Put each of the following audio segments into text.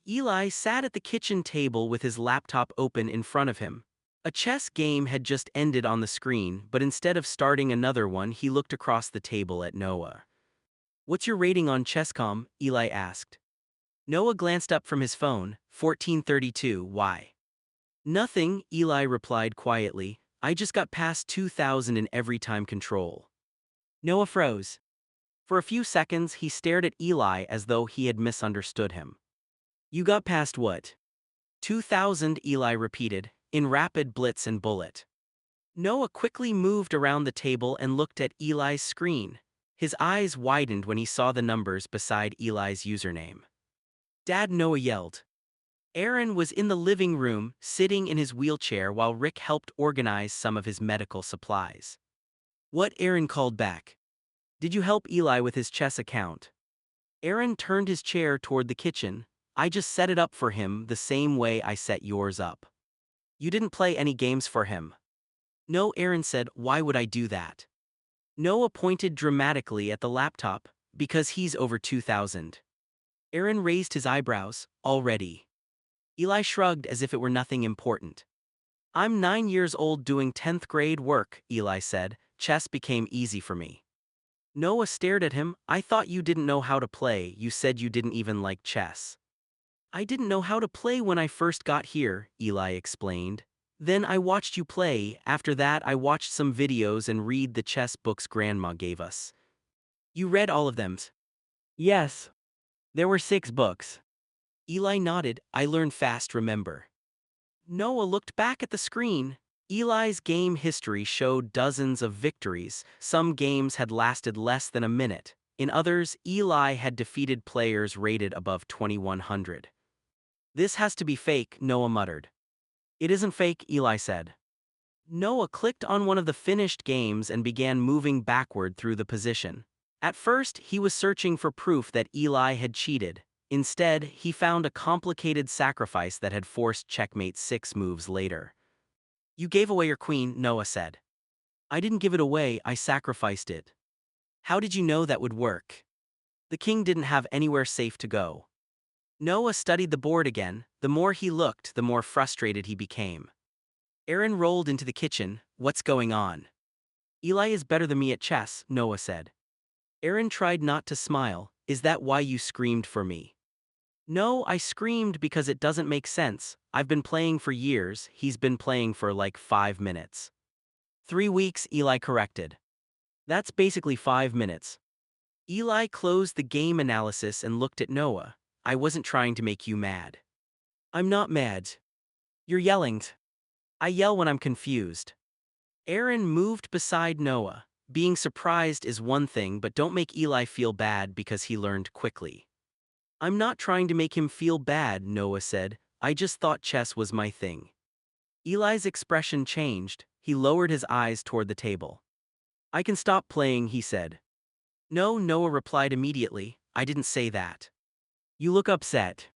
Eli sat at the kitchen table with his laptop open in front of him. A chess game had just ended on the screen, but instead of starting another one, he looked across the table at Noah. "What's your rating on Chesscom?" Eli asked. Noah glanced up from his phone. 1432, why? Nothing, Eli replied quietly. I just got past 2000 in every time control. Noah froze. For a few seconds, he stared at Eli as though he had misunderstood him. You got past what? 2000, Eli repeated, in rapid blitz and bullet. Noah quickly moved around the table and looked at Eli's screen. His eyes widened when he saw the numbers beside Eli's username. Dad, Noah yelled. Aaron was in the living room, sitting in his wheelchair while Rick helped organize some of his medical supplies. What? Aaron called back. Did you help Eli with his chess account? Aaron turned his chair toward the kitchen. I just set it up for him the same way I set yours up. You didn't play any games for him. No, Aaron said, why would I do that? Noah pointed dramatically at the laptop, because he's over 2000. Aaron raised his eyebrows, already. Eli shrugged as if it were nothing important. I'm 9 years old doing 10th grade work, Eli said. Chess became easy for me. Noah stared at him. I thought you didn't know how to play. You said you didn't even like chess. I didn't know how to play when I first got here, Eli explained. Then I watched you play. After that I watched some videos and read the chess books Grandma gave us. You read all of them? Yes. There were 6 books. Eli nodded. I learned fast, remember. Noah looked back at the screen. Eli's game history showed dozens of victories. Some games had lasted less than a minute. In others, Eli had defeated players rated above 2100. This has to be fake, Noah muttered. It isn't fake, Eli said. Noah clicked on one of the finished games and began moving backward through the position. At first, he was searching for proof that Eli had cheated. Instead, he found a complicated sacrifice that had forced checkmate 6 moves later. You gave away your queen, Noah said. I didn't give it away, I sacrificed it. How did you know that would work? The king didn't have anywhere safe to go. Noah studied the board again. The more he looked, the more frustrated he became. Aaron rolled into the kitchen. What's going on? Eli is better than me at chess, Noah said. Aaron tried not to smile. Is that why you screamed for me? No, I screamed because it doesn't make sense. I've been playing for years, he's been playing for like 5 minutes. 3 weeks, Eli corrected. That's basically 5 minutes. Eli closed the game analysis and looked at Noah. I wasn't trying to make you mad. I'm not mad. You're yelling. I yell when I'm confused. Aaron moved beside Noah. Being surprised is one thing, but don't make Eli feel bad because he learned quickly. I'm not trying to make him feel bad, Noah said. I just thought chess was my thing. Eli's expression changed. He lowered his eyes toward the table. I can stop playing, he said. No, Noah replied immediately. I didn't say that. You look upset.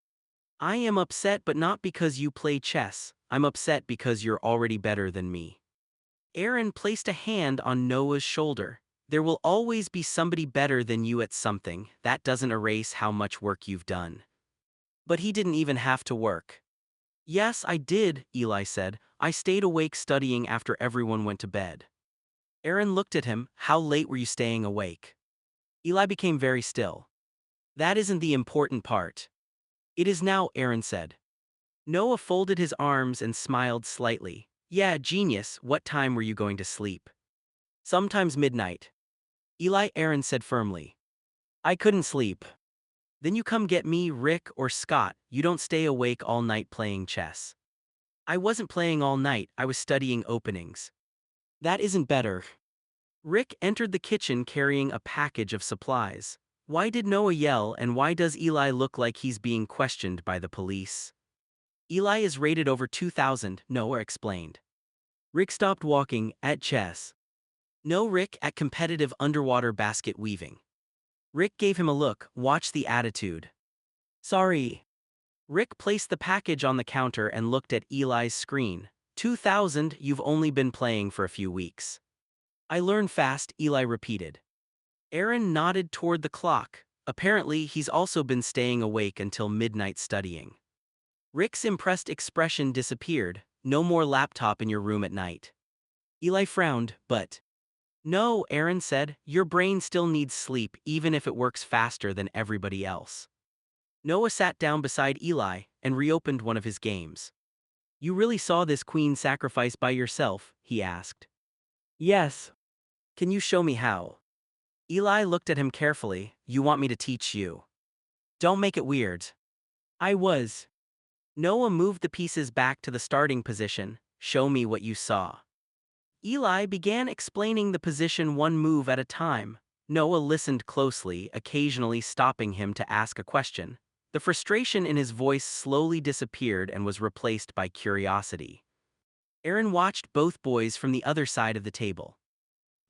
I am upset, but not because you play chess. I'm upset because you're already better than me. Aaron placed a hand on Noah's shoulder. There will always be somebody better than you at something. That doesn't erase how much work you've done. But he didn't even have to work. Yes, I did, Eli said. I stayed awake studying after everyone went to bed. Aaron looked at him. How late were you staying awake? Eli became very still. That isn't the important part. It is now, Aaron said. Noah folded his arms and smiled slightly. Yeah, genius. What time were you going to sleep? Sometimes midnight. Eli, Aaron said firmly. I couldn't sleep. Then you come get me, Rick or Scott. You don't stay awake all night playing chess. I wasn't playing all night, I was studying openings. That isn't better. Rick entered the kitchen carrying a package of supplies. Why did Noah yell, and why does Eli look like he's being questioned by the police? Eli is rated over 2000, Noah explained. Rick stopped walking, at chess. No, Rick, at competitive underwater basket weaving. Rick gave him a look. Watch the attitude. Sorry. Rick placed the package on the counter and looked at Eli's screen. 2000, you've only been playing for a few weeks. I learn fast, Eli repeated. Aaron nodded toward the clock. Apparently, he's also been staying awake until midnight studying. Rick's impressed expression disappeared. No more laptop in your room at night. Eli frowned, but... No, Aaron said, your brain still needs sleep even if it works faster than everybody else. Noah sat down beside Eli and reopened one of his games. You really saw this queen sacrifice by yourself? He asked. Yes. Can you show me how? Eli looked at him carefully. You want me to teach you? Don't make it weird. I was. Noah moved the pieces back to the starting position. Show me what you saw. Eli began explaining the position one move at a time. Noah listened closely, occasionally stopping him to ask a question. The frustration in his voice slowly disappeared and was replaced by curiosity. Aaron watched both boys from the other side of the table.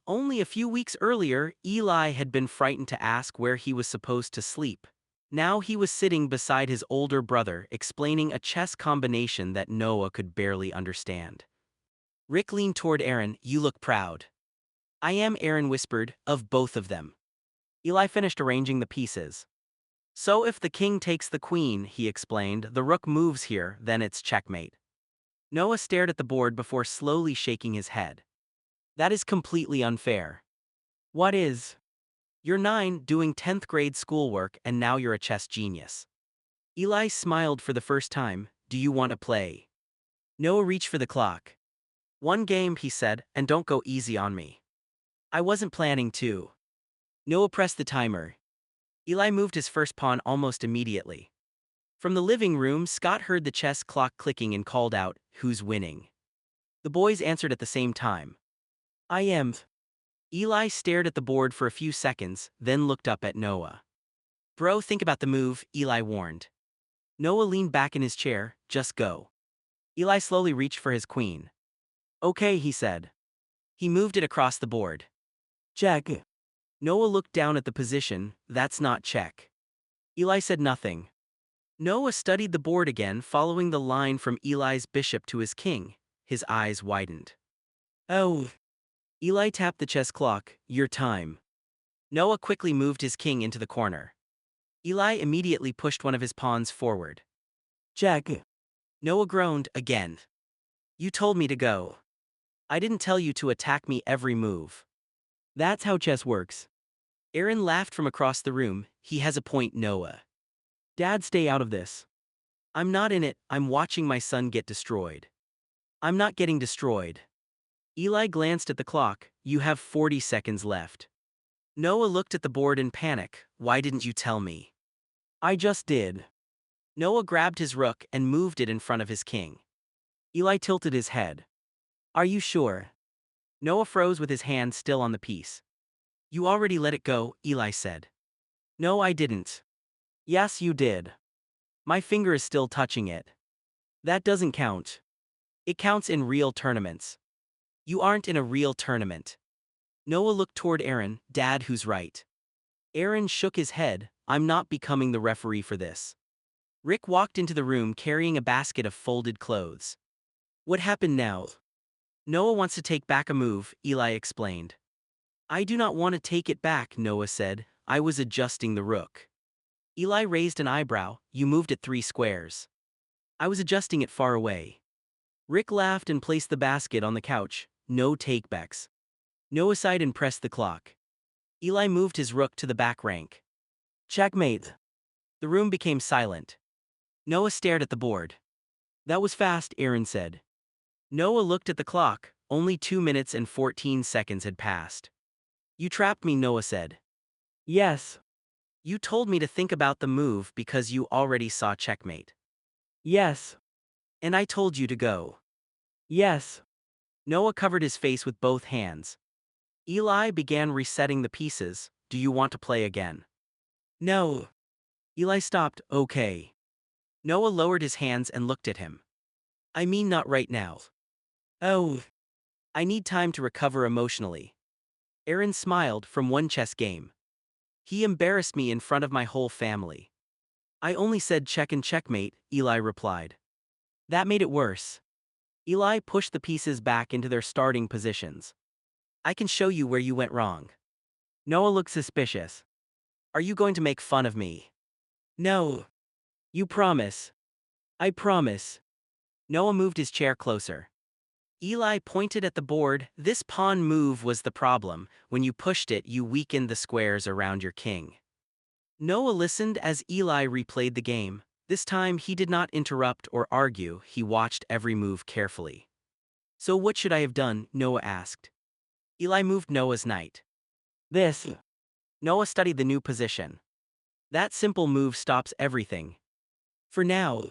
Only a few weeks earlier, Eli had been frightened to ask where he was supposed to sleep. Now he was sitting beside his older brother, explaining a chess combination that Noah could barely understand. Rick leaned toward Aaron. You look proud. I am, Aaron whispered, of both of them. Eli finished arranging the pieces. So if the king takes the queen, he explained, the rook moves here, then it's checkmate. Noah stared at the board before slowly shaking his head. That is completely unfair. What is? You're 9, doing 10th grade schoolwork, and now you're a chess genius. Eli smiled for the first time. Do you want to play? Noah reached for the clock. One game, he said, and don't go easy on me. I wasn't planning to. Noah pressed the timer. Eli moved his first pawn almost immediately. From the living room, Scott heard the chess clock clicking and called out, Who's winning? The boys answered at the same time. I am. Eli stared at the board for a few seconds, then looked up at Noah. Bro, think about the move, Eli warned. Noah leaned back in his chair. Just go. Eli slowly reached for his queen. Okay, he said. He moved it across the board. Check. Noah looked down at the position. That's not check. Eli said nothing. Noah studied the board again, following the line from Eli's bishop to his king. His eyes widened. Oh. Eli tapped the chess clock. Your time. Noah quickly moved his king into the corner. Eli immediately pushed one of his pawns forward. Check. Noah groaned again. You told me to go. I didn't tell you to attack me every move. That's how chess works. Aaron laughed from across the room. He has a point, Noah. Dad, stay out of this. I'm not in it, I'm watching my son get destroyed. I'm not getting destroyed. Eli glanced at the clock. You have 40 seconds left. Noah looked at the board in panic. Why didn't you tell me? I just did. Noah grabbed his rook and moved it in front of his king. Eli tilted his head. Are you sure? Noah froze with his hand still on the piece. You already let it go, Eli said. No, I didn't. Yes, you did. My finger is still touching it. That doesn't count. It counts in real tournaments. You aren't in a real tournament. Noah looked toward Aaron. Dad, who's right? Aaron shook his head. I'm not becoming the referee for this. Rick walked into the room carrying a basket of folded clothes. What happened now? Noah wants to take back a move, Eli explained. I do not want to take it back, Noah said. I was adjusting the rook. Eli raised an eyebrow. You moved it 3 squares. I was adjusting it far away. Rick laughed and placed the basket on the couch. No takebacks. Noah sighed and pressed the clock. Eli moved his rook to the back rank. Checkmate. The room became silent. Noah stared at the board. That was fast, Aaron said. Noah looked at the clock. Only 2 minutes and 14 seconds had passed. You trapped me, Noah said. Yes. You told me to think about the move because you already saw checkmate. Yes. And I told you to go. Yes. Noah covered his face with both hands. Eli began resetting the pieces. Do you want to play again? No. Eli stopped. Okay. Noah lowered his hands and looked at him. I mean, not right now. Oh. I need time to recover emotionally. Aaron smiled. From one chess game. He embarrassed me in front of my whole family. I only said check and checkmate, Eli replied. That made it worse. Eli pushed the pieces back into their starting positions. I can show you where you went wrong. Noah looked suspicious. Are you going to make fun of me? No. You promise. I promise. Noah moved his chair closer. Eli pointed at the board. This pawn move was the problem. When you pushed it, you weakened the squares around your king. Noah listened as Eli replayed the game. This time, he did not interrupt or argue. He watched every move carefully. So what should I have done? Noah asked. Eli moved Noah's knight. This. Noah studied the new position. That simple move stops everything. For now.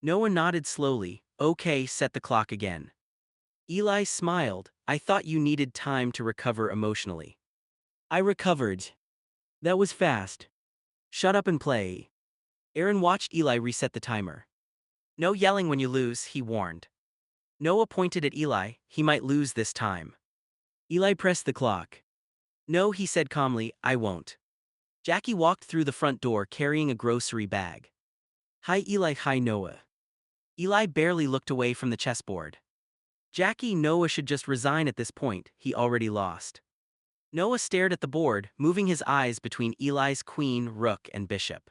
Noah nodded slowly. Okay, set the clock again. Eli smiled. I thought you needed time to recover emotionally. I recovered. That was fast. Shut up and play. Aaron watched Eli reset the timer. No yelling when you lose, he warned. Noah pointed at Eli. He might lose this time. Eli pressed the clock. No, he said calmly, I won't. Jackie walked through the front door carrying a grocery bag. Hi Eli, hi Noah. Eli barely looked away from the chessboard. Jackie, Noah should just resign at this point, he already lost. Noah stared at the board, moving his eyes between Eli's queen, rook, and bishop.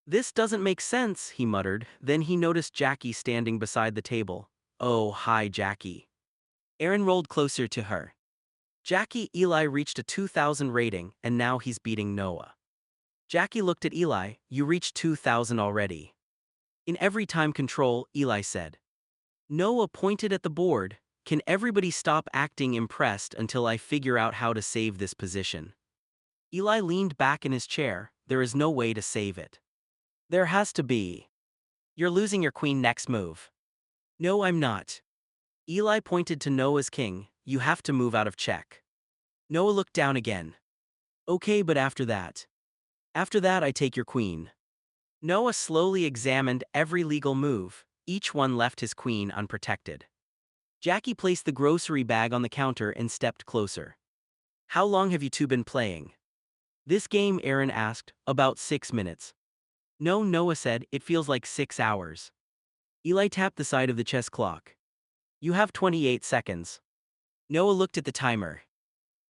This doesn't make sense, he muttered. Then he noticed Jackie standing beside the table. Oh, hi Jackie. Aaron rolled closer to her. Jackie, Eli reached a 2,000 rating, and now he's beating Noah. Jackie looked at Eli. You reached 2,000 already. In every time control, Eli said. Noah pointed at the board. Can everybody stop acting impressed until I figure out how to save this position? Eli leaned back in his chair. There is no way to save it. There has to be. You're losing your queen next move. No, I'm not. Eli pointed to Noah's king. You have to move out of check. Noah looked down again. Okay, but after that. After that I take your queen. Noah slowly examined every legal move. Each one left his queen unprotected. Jackie placed the grocery bag on the counter and stepped closer. How long have you two been playing? This game, Aaron asked. About 6 minutes. No, Noah said, it feels like 6 hours. Eli tapped the side of the chess clock. You have 28 seconds. Noah looked at the timer.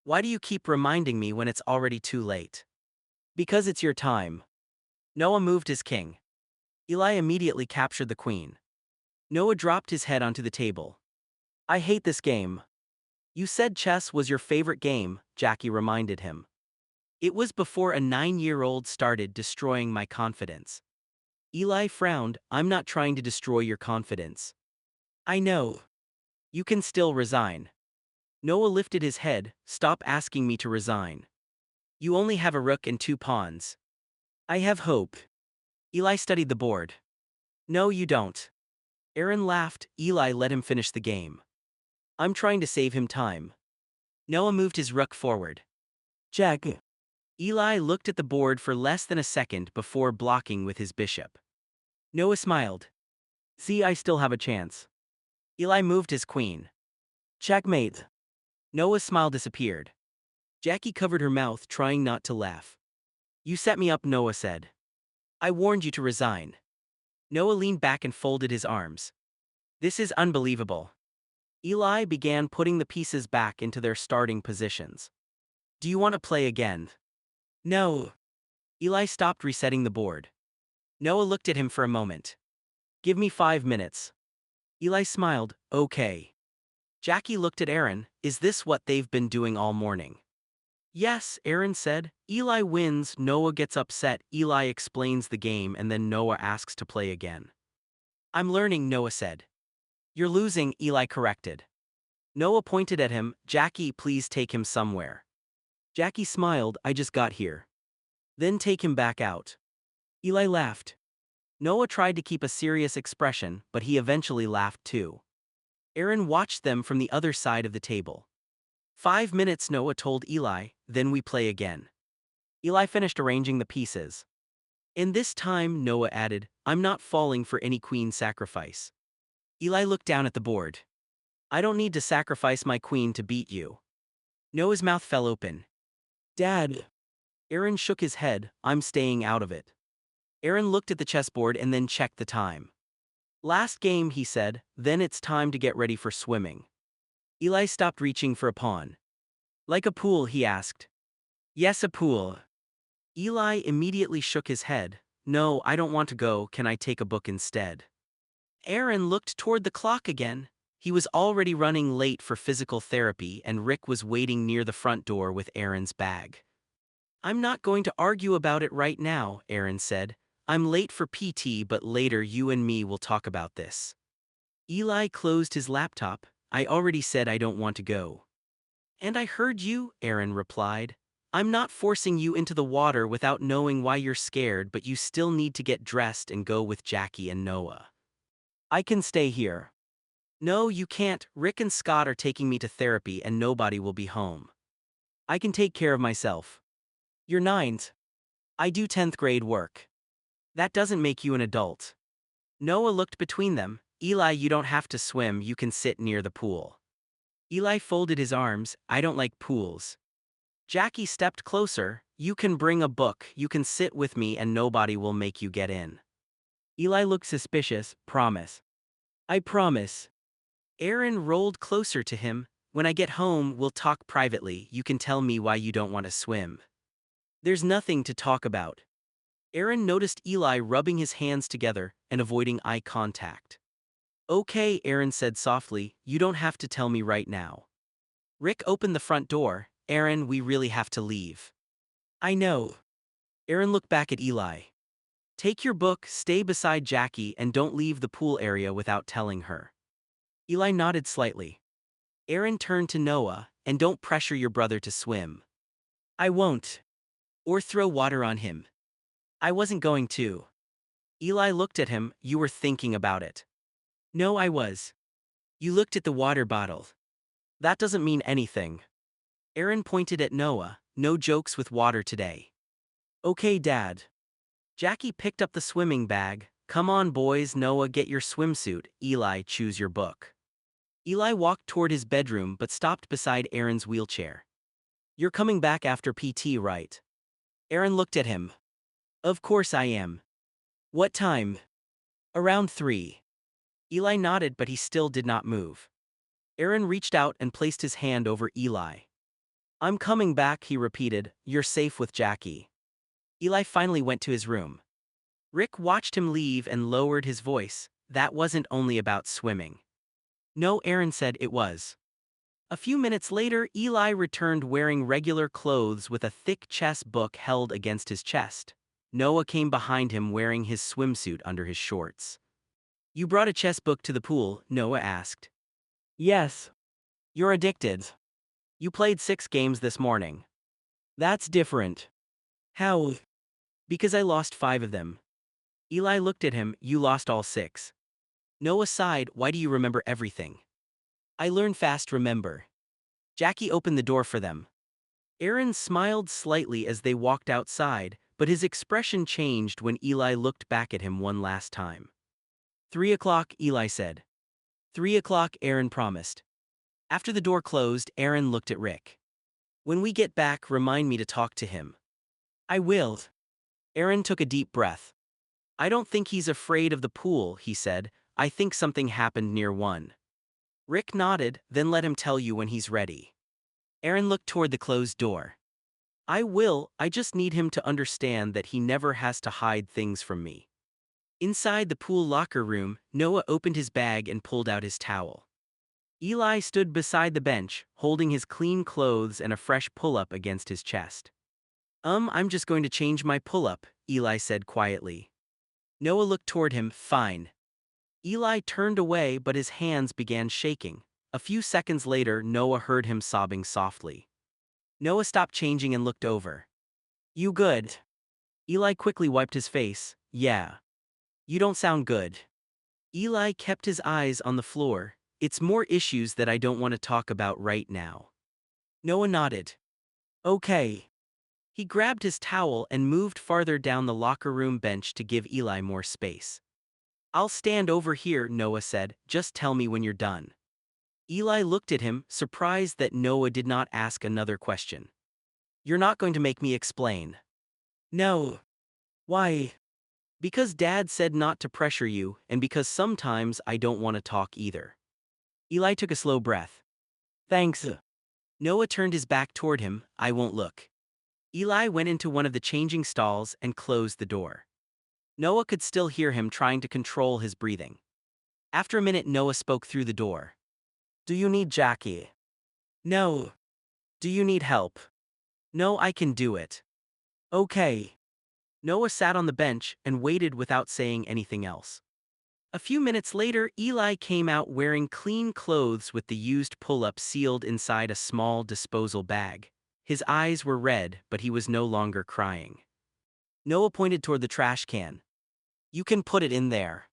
Why do you keep reminding me when it's already too late? Because it's your time. Noah moved his king. Eli immediately captured the queen. Noah dropped his head onto the table. I hate this game. You said chess was your favorite game, Jackie reminded him. It was before a 9-year-old started destroying my confidence. Eli frowned. I'm not trying to destroy your confidence. I know. You can still resign. Noah lifted his head. Stop asking me to resign. You only have a rook and 2 pawns. I have hope. Eli studied the board. No, you don't. Aaron laughed. Eli let him finish the game. I'm trying to save him time. Noah moved his rook forward. Jack. Eli looked at the board for less than a second before blocking with his bishop. Noah smiled. See, I still have a chance. Eli moved his queen. Checkmate. Noah's smile disappeared. Jackie covered her mouth, trying not to laugh. You set me up, Noah said. I warned you to resign. Noah leaned back and folded his arms. This is unbelievable. Eli began putting the pieces back into their starting positions. Do you want to play again? No. Eli stopped resetting the board. Noah looked at him for a moment. Give me 5 minutes. Eli smiled. Okay. Jackie looked at Aaron. Is this what they've been doing all morning? Yes, Aaron said. Eli wins, Noah gets upset. Eli explains the game and then Noah asks to play again. I'm learning, Noah said. You're losing, Eli corrected. Noah pointed at him. Jackie, please take him somewhere. Jackie smiled. I just got here. Then take him back out. Eli laughed. Noah tried to keep a serious expression, but he eventually laughed too. Aaron watched them from the other side of the table. 5 minutes, Noah told Eli, then we play again. Eli finished arranging the pieces. In this time, Noah added, I'm not falling for any queen sacrifice. Eli looked down at the board. I don't need to sacrifice my queen to beat you. Noah's mouth fell open. Dad. Aaron shook his head. I'm staying out of it. Aaron looked at the chessboard and then checked the time. Last game, he said, then it's time to get ready for swimming. Eli stopped reaching for a pawn. Like a pool, he asked. Yes, a pool. Eli immediately shook his head. No, I don't want to go, can I take a book instead? Aaron looked toward the clock again. He was already running late for physical therapy and Rick was waiting near the front door with Aaron's bag. I'm not going to argue about it right now, Aaron said. I'm late for PT, but later you and me will talk about this. Eli closed his laptop. I already said I don't want to go. And I heard you, Aaron replied. I'm not forcing you into the water without knowing why you're scared, but you still need to get dressed and go with Jackie and Noah. I can stay here. No, you can't. Rick and Scott are taking me to therapy and nobody will be home. I can take care of myself. You're 9. I do 10th grade work. That doesn't make you an adult. Noah looked between them. Eli, you don't have to swim, you can sit near the pool. Eli folded his arms. I don't like pools. Jackie stepped closer. You can bring a book, you can sit with me and nobody will make you get in. Eli looked suspicious. Promise. I promise. Aaron rolled closer to him. When I get home, we'll talk privately. You can tell me why you don't want to swim. There's nothing to talk about. Aaron noticed Eli rubbing his hands together and avoiding eye contact. Okay, Aaron said softly, you don't have to tell me right now. Rick opened the front door. Aaron, we really have to leave. I know. Aaron looked back at Eli. Take your book, stay beside Jackie, and don't leave the pool area without telling her. Eli nodded slightly. Aaron turned to Noah, and don't pressure your brother to swim. I won't. Or throw water on him. I wasn't going to. Eli looked at him. You were thinking about it. No, I was. You looked at the water bottle. That doesn't mean anything. Aaron pointed at Noah. No jokes with water today. Okay, Dad. Jackie picked up the swimming bag. Come on, boys. Noah, get your swimsuit. Eli, choose your book. Eli walked toward his bedroom but stopped beside Aaron's wheelchair. You're coming back after PT, right? Aaron looked at him. Of course I am. What time? Around 3. Eli nodded, but he still did not move. Aaron reached out and placed his hand over Eli. I'm coming back, he repeated. You're safe with Jackie. Eli finally went to his room. Rick watched him leave and lowered his voice. That wasn't only about swimming. No, Aaron said it was. A few minutes later, Eli returned wearing regular clothes with a thick chess book held against his chest. Noah came behind him wearing his swimsuit under his shorts. You brought a chess book to the pool? Noah asked. Yes. You're addicted. You played 6 games this morning. That's different. How? Because I lost 5 of them. Eli looked at him. You lost all 6. Noah sighed. Why do you remember everything? I learn fast, remember. Jackie opened the door for them. Aaron smiled slightly as they walked outside, but his expression changed when Eli looked back at him one last time. 3 o'clock, Eli said. 3 o'clock, Aaron promised. After the door closed, Aaron looked at Rick. When we get back, remind me to talk to him. I will. Aaron took a deep breath. I don't think he's afraid of the pool, he said. I think something happened near one. Rick nodded, then let him tell you when he's ready. Aaron looked toward the closed door. I will, I just need him to understand that he never has to hide things from me. Inside the pool locker room, Noah opened his bag and pulled out his towel. Eli stood beside the bench, holding his clean clothes and a fresh pull-up against his chest. I'm just going to change my pull-up, Eli said quietly. Noah looked toward him. Fine. Eli turned away, but his hands began shaking. A few seconds later, Noah heard him sobbing softly. Noah stopped changing and looked over. You good? Eli quickly wiped his face. Yeah. You don't sound good. Eli kept his eyes on the floor. It's more issues that I don't want to talk about right now. Noah nodded. Okay. He grabbed his towel and moved farther down the locker room bench to give Eli more space. I'll stand over here, Noah said. Just tell me when you're done. Eli looked at him, surprised that Noah did not ask another question. You're not going to make me explain. No. Why? Because Dad said not to pressure you, and because sometimes I don't want to talk either. Eli took a slow breath. Thanks. Noah turned his back toward him. I won't look. Eli went into one of the changing stalls and closed the door. Noah could still hear him trying to control his breathing. After a minute, Noah spoke through the door. Do you need Jackie? No. Do you need help? No, I can do it. Okay. Noah sat on the bench and waited without saying anything else. A few minutes later, Eli came out wearing clean clothes with the used pull-up sealed inside a small disposal bag. His eyes were red, but he was no longer crying. Noah pointed toward the trash can. You can put it in there.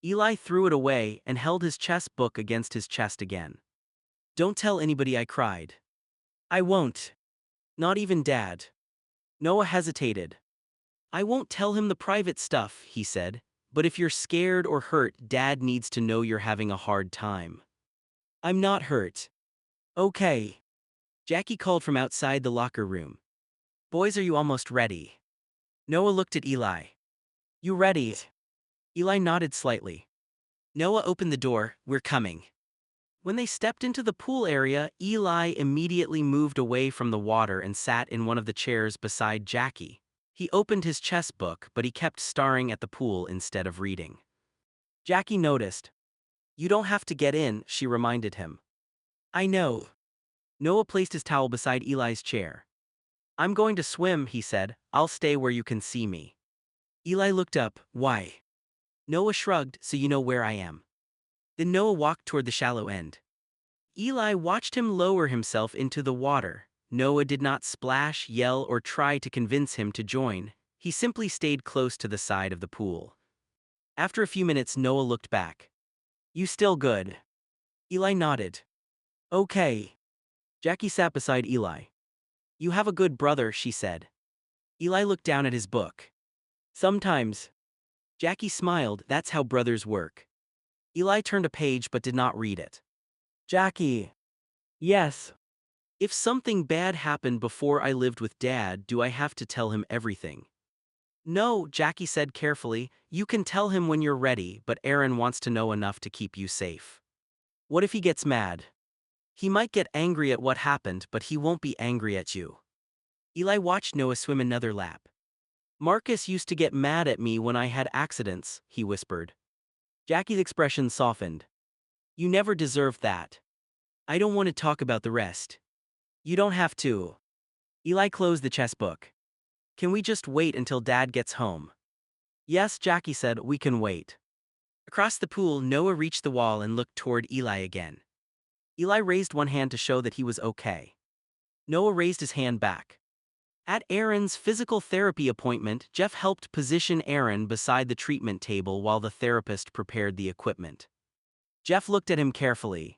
Eli threw it away and held his chess book against his chest again. Don't tell anybody I cried. I won't. Not even Dad. Noah hesitated. I won't tell him the private stuff, he said, but if you're scared or hurt, Dad needs to know you're having a hard time. I'm not hurt. Okay. Jackie called from outside the locker room. Boys, are you almost ready? Noah looked at Eli. You ready? Eli nodded slightly. Noah opened the door. We're coming. When they stepped into the pool area, Eli immediately moved away from the water and sat in one of the chairs beside Jackie. He opened his chess book, but he kept staring at the pool instead of reading. Jackie noticed. You don't have to get in, she reminded him. I know. Noah placed his towel beside Eli's chair. I'm going to swim, he said. I'll stay where you can see me. Eli looked up. Why? Noah shrugged. So you know where I am. Then Noah walked toward the shallow end. Eli watched him lower himself into the water. Noah did not splash, yell, or try to convince him to join. He simply stayed close to the side of the pool. After a few minutes, Noah looked back. You still good? Eli nodded. Okay. Jackie sat beside Eli. You have a good brother, she said. Eli looked down at his book. Sometimes. Jackie smiled. That's how brothers work. Eli turned a page but did not read it. Jackie. Yes. If something bad happened before I lived with Dad, do I have to tell him everything? No, Jackie said carefully. You can tell him when you're ready, but Aaron wants to know enough to keep you safe. What if he gets mad? He might get angry at what happened, but he won't be angry at you. Eli watched Noah swim another lap. Marcus used to get mad at me when I had accidents, he whispered. Jackie's expression softened. You never deserved that. I don't want to talk about the rest. You don't have to. Eli closed the chess book. Can we just wait until Dad gets home? Yes, Jackie said, we can wait. Across the pool, Noah reached the wall and looked toward Eli again. Eli raised one hand to show that he was okay. Noah raised his hand back. At Aaron's physical therapy appointment, Jeff helped position Aaron beside the treatment table while the therapist prepared the equipment. Jeff looked at him carefully.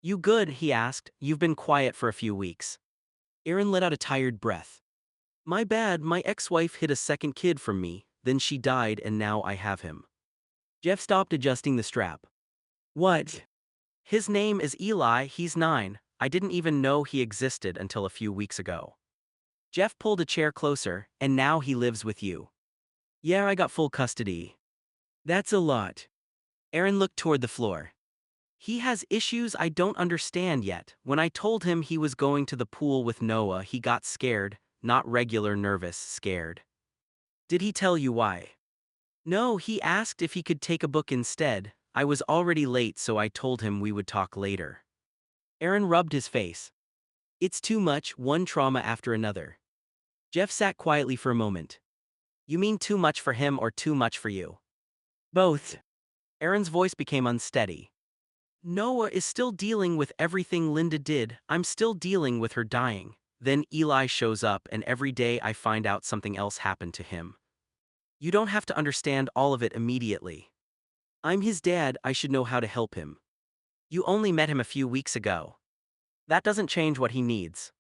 You good? He asked. You've been quiet for a few weeks. Aaron let out a tired breath. My bad, my ex-wife hid a second kid from me, then she died and now I have him. Jeff stopped adjusting the strap. What? His name is Eli, he's 9. I didn't even know he existed until a few weeks ago. Jeff pulled a chair closer, and now he lives with you. Yeah, I got full custody. That's a lot. Aaron looked toward the floor. He has issues I don't understand yet. When I told him he was going to the pool with Noah, he got scared, not regular nervous, scared. Did he tell you why? No, he asked if he could take a book instead. I was already late, so I told him we would talk later. Aaron rubbed his face. It's too much, one trauma after another. Jeff sat quietly for a moment. You mean too much for him or too much for you? Both. Aaron's voice became unsteady. Noah is still dealing with everything Linda did. I'm still dealing with her dying. Then Eli shows up and every day I find out something else happened to him. You don't have to understand all of it immediately. I'm his dad, I should know how to help him. You only met him a few weeks ago. That doesn't change what he needs.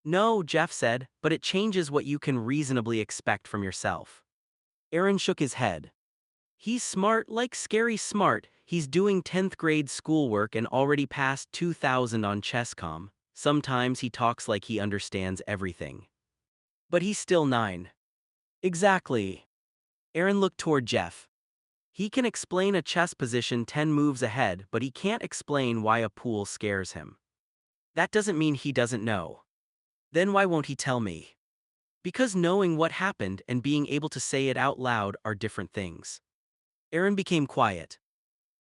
No, Jeff said, but it changes what you can reasonably expect from yourself. Aaron shook his head. He's smart, like scary smart. He's doing 10th grade schoolwork and already passed 2,000 on ChessCom. Sometimes he talks like he understands everything. But he's still 9. Exactly. Aaron looked toward Jeff. He can explain a chess position 10 moves ahead, but he can't explain why a pool scares him. That doesn't mean he doesn't know. Then why won't he tell me? Because knowing what happened and being able to say it out loud are different things. Aaron became quiet.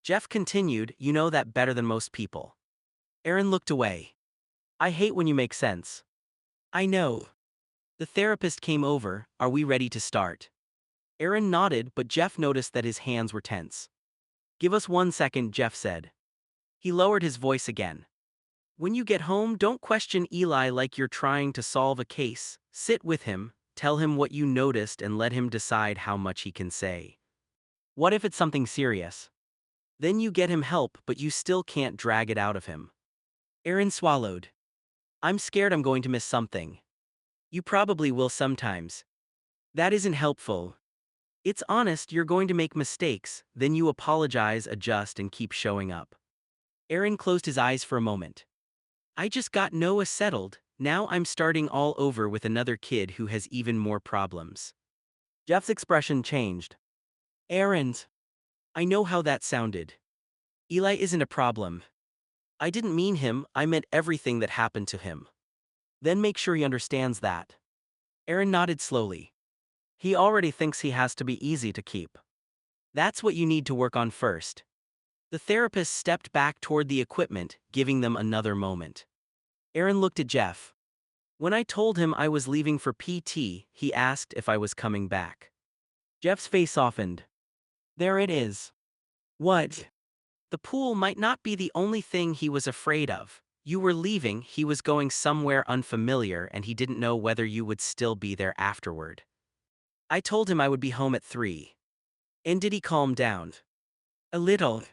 Jeff continued, "You know that better than most people." Aaron looked away. "I hate when you make sense." "I know." The therapist came over. "Are we ready to start?" Aaron nodded, but Jeff noticed that his hands were tense. "Give us 1 second," Jeff said. He lowered his voice again. "When you get home, don't question Eli like you're trying to solve a case. Sit with him, tell him what you noticed, and let him decide how much he can say. What if it's something serious? Then you get him help, but you still can't drag it out of him." Aaron swallowed. "I'm scared I'm going to miss something." "You probably will sometimes. That isn't helpful. It's honest, you're going to make mistakes, then you apologize, adjust, and keep showing up." Aaron closed his eyes for a moment. "I just got Noah settled, now I'm starting all over with another kid who has even more problems." Jeff's expression changed. "Aaron, I know how that sounded. Eli isn't a problem. I didn't mean him, I meant everything that happened to him." "Then make sure he understands that." Aaron nodded slowly. "He already thinks he has to be easy to keep. That's what you need to work on first." The therapist stepped back toward the equipment, giving them another moment. Aaron looked at Jeff. "When I told him I was leaving for PT, he asked if I was coming back." Jeff's face softened. "There it is." "What?" "The pool might not be the only thing he was afraid of. You were leaving, he was going somewhere unfamiliar, and he didn't know whether you would still be there afterward. I told him I would be home at 3. "And did he calm down?" "A little."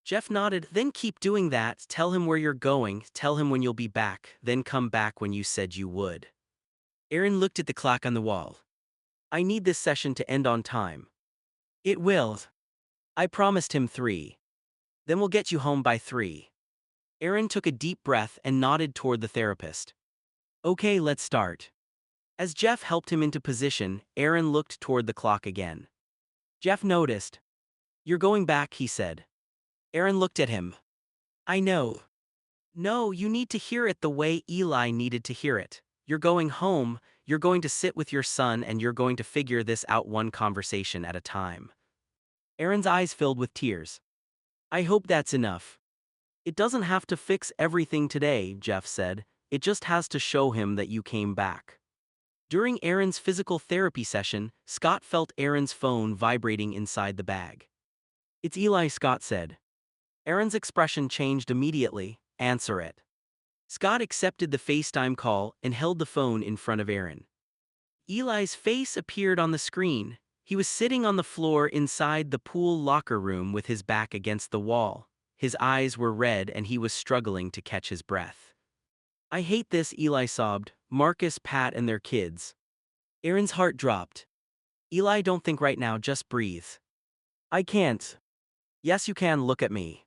Jeff nodded. "Then keep doing that, tell him where you're going, tell him when you'll be back, then come back when you said you would." Aaron looked at the clock on the wall. "I need this session to end on time." "It will." I promised him 3. "Then we'll get you home by 3. Aaron took a deep breath and nodded toward the therapist. "Okay, let's start." As Jeff helped him into position, Aaron looked toward the clock again. Jeff noticed. "You're going back," he said. Aaron looked at him. "I know." "No, you need to hear it the way Eli needed to hear it. You're going home, you're going to sit with your son, and you're going to figure this out one conversation at a time." Aaron's eyes filled with tears. "I hope that's enough." "It doesn't have to fix everything today," Jeff said. "It just has to show him that you came back." During Aaron's physical therapy session, Scott felt Aaron's phone vibrating inside the bag. "It's Eli," Scott said. Aaron's expression changed immediately. "Answer it." Scott accepted the FaceTime call and held the phone in front of Aaron. Eli's face appeared on the screen. He was sitting on the floor inside the pool locker room with his back against the wall. His eyes were red and he was struggling to catch his breath. "I hate this," Eli sobbed. "Marcus, Pat, and their kids." Aaron's heart dropped. "Eli, don't think right now, just breathe." "I can't." "Yes, you can, look at me."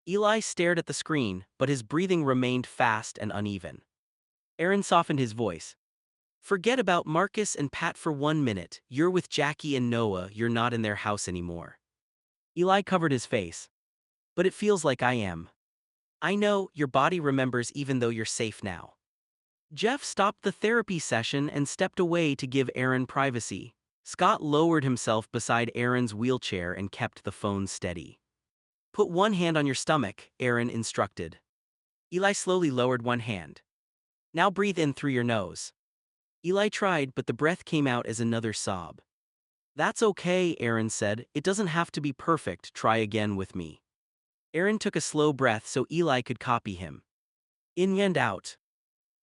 Eli stared at the screen, but his breathing remained fast and uneven. Aaron softened his voice. "Forget about Marcus and Pat for 1 minute. You're with Jackie and Noah, you're not in their house anymore." Eli covered his face. "But it feels like I am." "I know, your body remembers even though you're safe now." Jeff stopped the therapy session and stepped away to give Aaron privacy. Scott lowered himself beside Aaron's wheelchair and kept the phone steady. "Put one hand on your stomach," Aaron instructed. Eli slowly lowered one hand. "Now breathe in through your nose." Eli tried, but the breath came out as another sob. "That's okay," Aaron said. "It doesn't have to be perfect, try again with me." Aaron took a slow breath so Eli could copy him. In and out.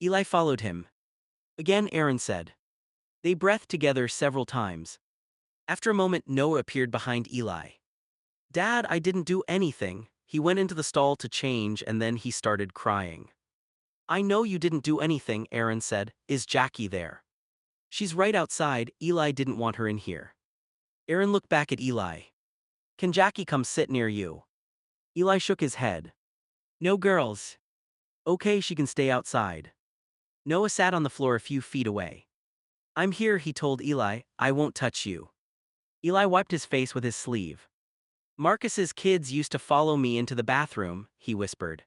Eli followed him. Again, Aaron said. They breathed together several times. After a moment, Noah appeared behind Eli. "Dad, I didn't do anything." He went into the stall to change and then he started crying. "I know you didn't do anything," Aaron said. "Is Jackie there?" "She's right outside, Eli didn't want her in here." Aaron looked back at Eli. "Can Jackie come sit near you?" Eli shook his head. "No girls." "Okay, she can stay outside." Noah sat on the floor a few feet away. "I'm here," he told Eli. "I won't touch you." Eli wiped his face with his sleeve. "Marcus's kids used to follow me into the bathroom," he whispered.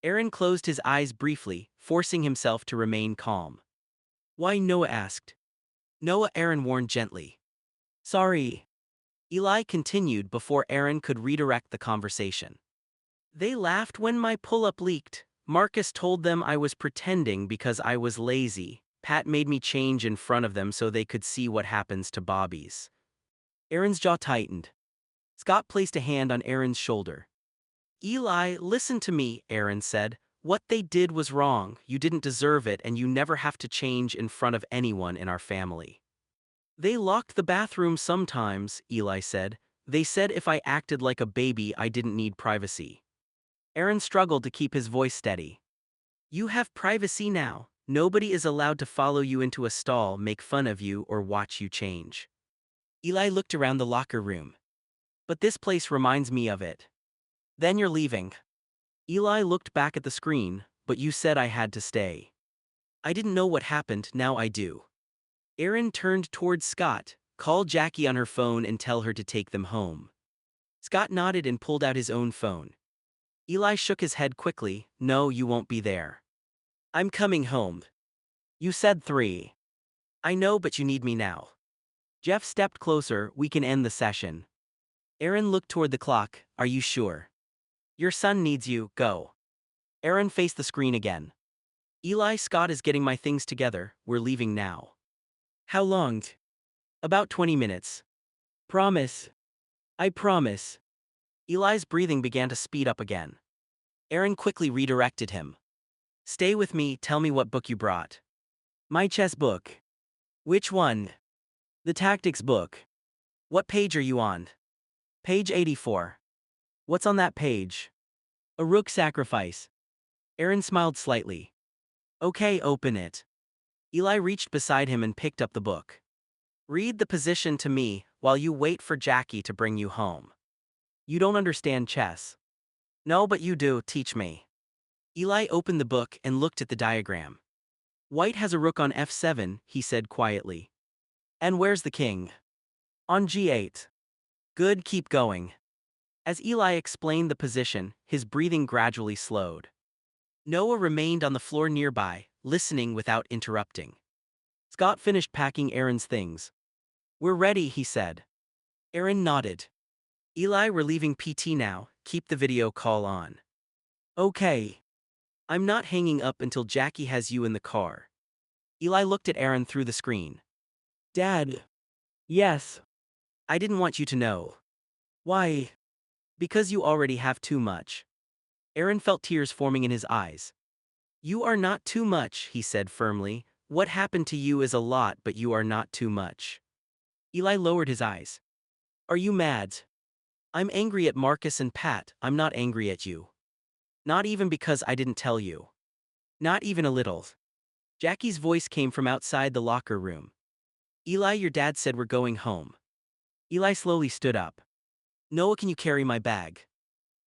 Aaron closed his eyes briefly, forcing himself to remain calm. "Why?" Noah asked. Noah, Aaron warned gently. Sorry. Eli continued before Aaron could redirect the conversation. They laughed when my pull-up leaked. Marcus told them I was pretending because I was lazy. Pat made me change in front of them so they could see what happens to bobbies. Aaron's jaw tightened. Scott placed a hand on Aaron's shoulder. Eli, listen to me, Aaron said. What they did was wrong, you didn't deserve it, and you never have to change in front of anyone in our family. They locked the bathroom sometimes, Eli said. They said if I acted like a baby I didn't need privacy. Aaron struggled to keep his voice steady. You have privacy now. Nobody is allowed to follow you into a stall, make fun of you, or watch you change. Eli looked around the locker room. But this place reminds me of it. Then you're leaving. Eli looked back at the screen, but you said I had to stay. I didn't know what happened, now I do. Aaron turned towards Scott. Call Jackie on her phone and tell her to take them home. Scott nodded and pulled out his own phone. Eli shook his head quickly. No, you won't be there. I'm coming home. You said 3. I know, but you need me now. Jeff stepped closer. We can end the session. Aaron looked toward the clock. Are you sure? Your son needs you, go. Aaron faced the screen again. Eli, Scott is getting my things together, we're leaving now. How long? About 20 minutes. Promise. I promise. Eli's breathing began to speed up again. Aaron quickly redirected him. Stay with me, tell me what book you brought. My chess book. Which one? The tactics book. What page are you on? Page 84. What's on that page? A rook sacrifice. Aaron smiled slightly. Okay, open it. Eli reached beside him and picked up the book. Read the position to me while you wait for Jackie to bring you home. You don't understand chess. No, but you do, teach me. Eli opened the book and looked at the diagram. White has a rook on f7, he said quietly. And where's the king? On g8. Good, keep going. As Eli explained the position, his breathing gradually slowed. Noah remained on the floor nearby, listening without interrupting. Scott finished packing Aaron's things. We're ready, he said. Aaron nodded. Eli, we're leaving PT now, keep the video call on. Okay. I'm not hanging up until Jackie has you in the car. Eli looked at Aaron through the screen. Dad. Yes. I didn't want you to know. Why? Because you already have too much. Aaron felt tears forming in his eyes. You are not too much, he said firmly. What happened to you is a lot, but you are not too much. Eli lowered his eyes. Are you mad? I'm angry at Marcus and Pat, I'm not angry at you. Not even because I didn't tell you. Not even a little. Jackie's voice came from outside the locker room. Eli, your dad said we're going home. Eli slowly stood up. Noah, can you carry my bag?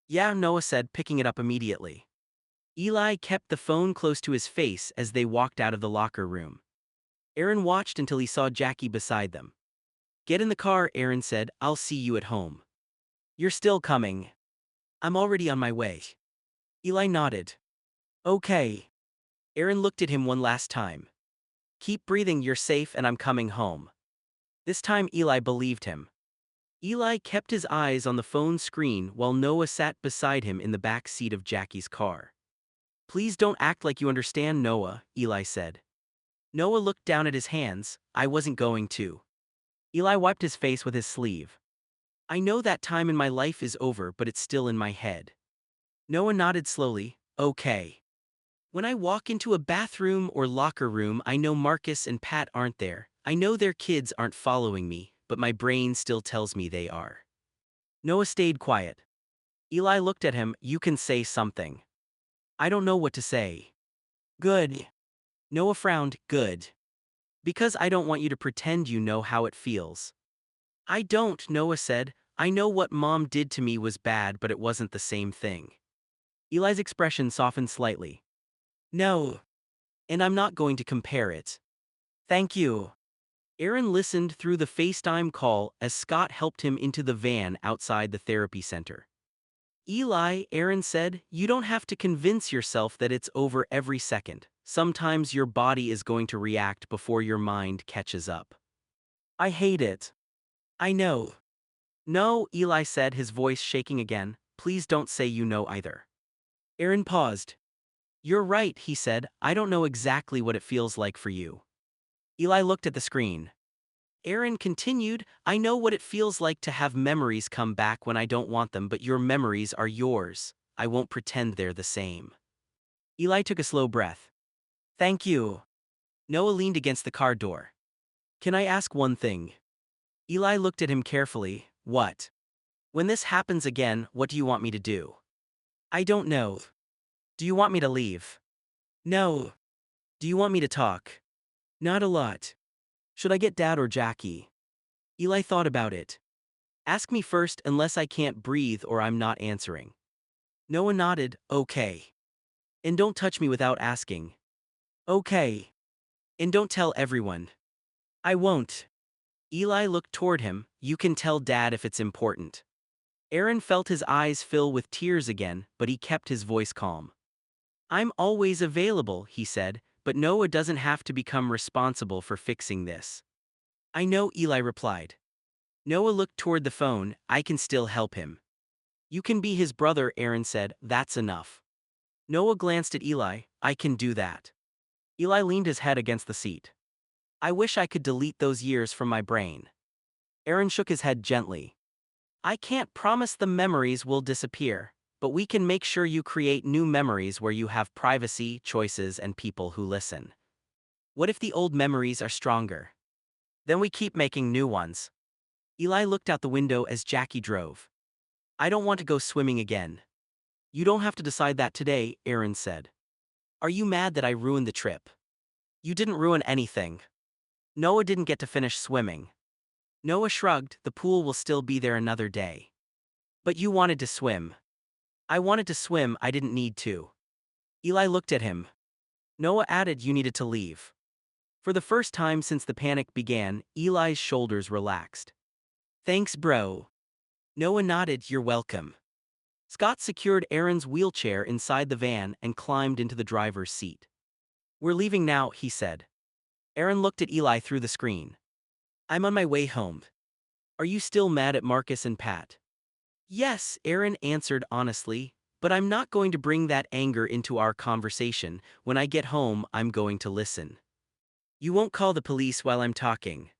Yeah, Noah said, picking it up immediately. Eli kept the phone close to his face as they walked out of the locker room. Aaron watched until he saw Jackie beside them. Get in the car, Aaron said, I'll see you at home. You're still coming. I'm already on my way. Eli nodded. Okay. Aaron looked at him one last time. Keep breathing, you're safe and I'm coming home. This time Eli believed him. Eli kept his eyes on the phone screen while Noah sat beside him in the back seat of Jackie's car. Please don't act like you understand, Noah, Eli said. Noah looked down at his hands. I wasn't going to. Eli wiped his face with his sleeve. I know that time in my life is over, but it's still in my head. Noah nodded slowly. Okay. When I walk into a bathroom or locker room, I know Marcus and Pat aren't there. I know their kids aren't following me, but my brain still tells me they are. Noah stayed quiet. Eli looked at him. You can say something. I don't know what to say. Good. Noah frowned. Good. Because I don't want you to pretend you know how it feels. I don't, Noah said. I know what Mom did to me was bad, but it wasn't the same thing. Eli's expression softened slightly. No. And I'm not going to compare it. Thank you. Aaron listened through the FaceTime call as Scott helped him into the van outside the therapy center. Eli, Aaron said, you don't have to convince yourself that it's over every second. Sometimes your body is going to react before your mind catches up. I hate it. I know. No, Eli said, his voice shaking again. Please don't say you know either. Aaron paused. You're right, he said. I don't know exactly what it feels like for you. Eli looked at the screen. Aaron continued, I know what it feels like to have memories come back when I don't want them, but your memories are yours. I won't pretend they're the same. Eli took a slow breath. Thank you. Noah leaned against the car door. Can I ask one thing? Eli looked at him carefully. What? When this happens again, what do you want me to do? I don't know. Do you want me to leave? No. Do you want me to talk? Not a lot. Should I get Dad or Jackie? Eli thought about it. Ask me first unless I can't breathe or I'm not answering. Noah nodded, okay. And don't touch me without asking. Okay. And don't tell everyone. I won't. Eli looked toward him. You can tell Dad if it's important. Aaron felt his eyes fill with tears again, but he kept his voice calm. I'm always available, he said, but Noah doesn't have to become responsible for fixing this. I know, Eli replied. Noah looked toward the phone. I can still help him. You can be his brother, Aaron said. That's enough. Noah glanced at Eli. I can do that. Eli leaned his head against the seat. I wish I could delete those years from my brain. Aaron shook his head gently. I can't promise the memories will disappear, but we can make sure you create new memories where you have privacy, choices, and people who listen. What if the old memories are stronger? Then we keep making new ones. Eli looked out the window as Jackie drove. I don't want to go swimming again. You don't have to decide that today, Aaron said. Are you mad that I ruined the trip? You didn't ruin anything. Noah didn't get to finish swimming. Noah shrugged, the pool will still be there another day. But you wanted to swim. I wanted to swim, I didn't need to. Eli looked at him. Noah added you needed to leave. For the first time since the panic began, Eli's shoulders relaxed. Thanks, bro. Noah nodded, you're welcome. Scott secured Aaron's wheelchair inside the van and climbed into the driver's seat. We're leaving now, he said. Aaron looked at Eli through the screen. I'm on my way home. Are you still mad at Marcus and Pat? Yes, Aaron answered honestly, but I'm not going to bring that anger into our conversation. When I get home, I'm going to listen. You won't call the police while I'm talking.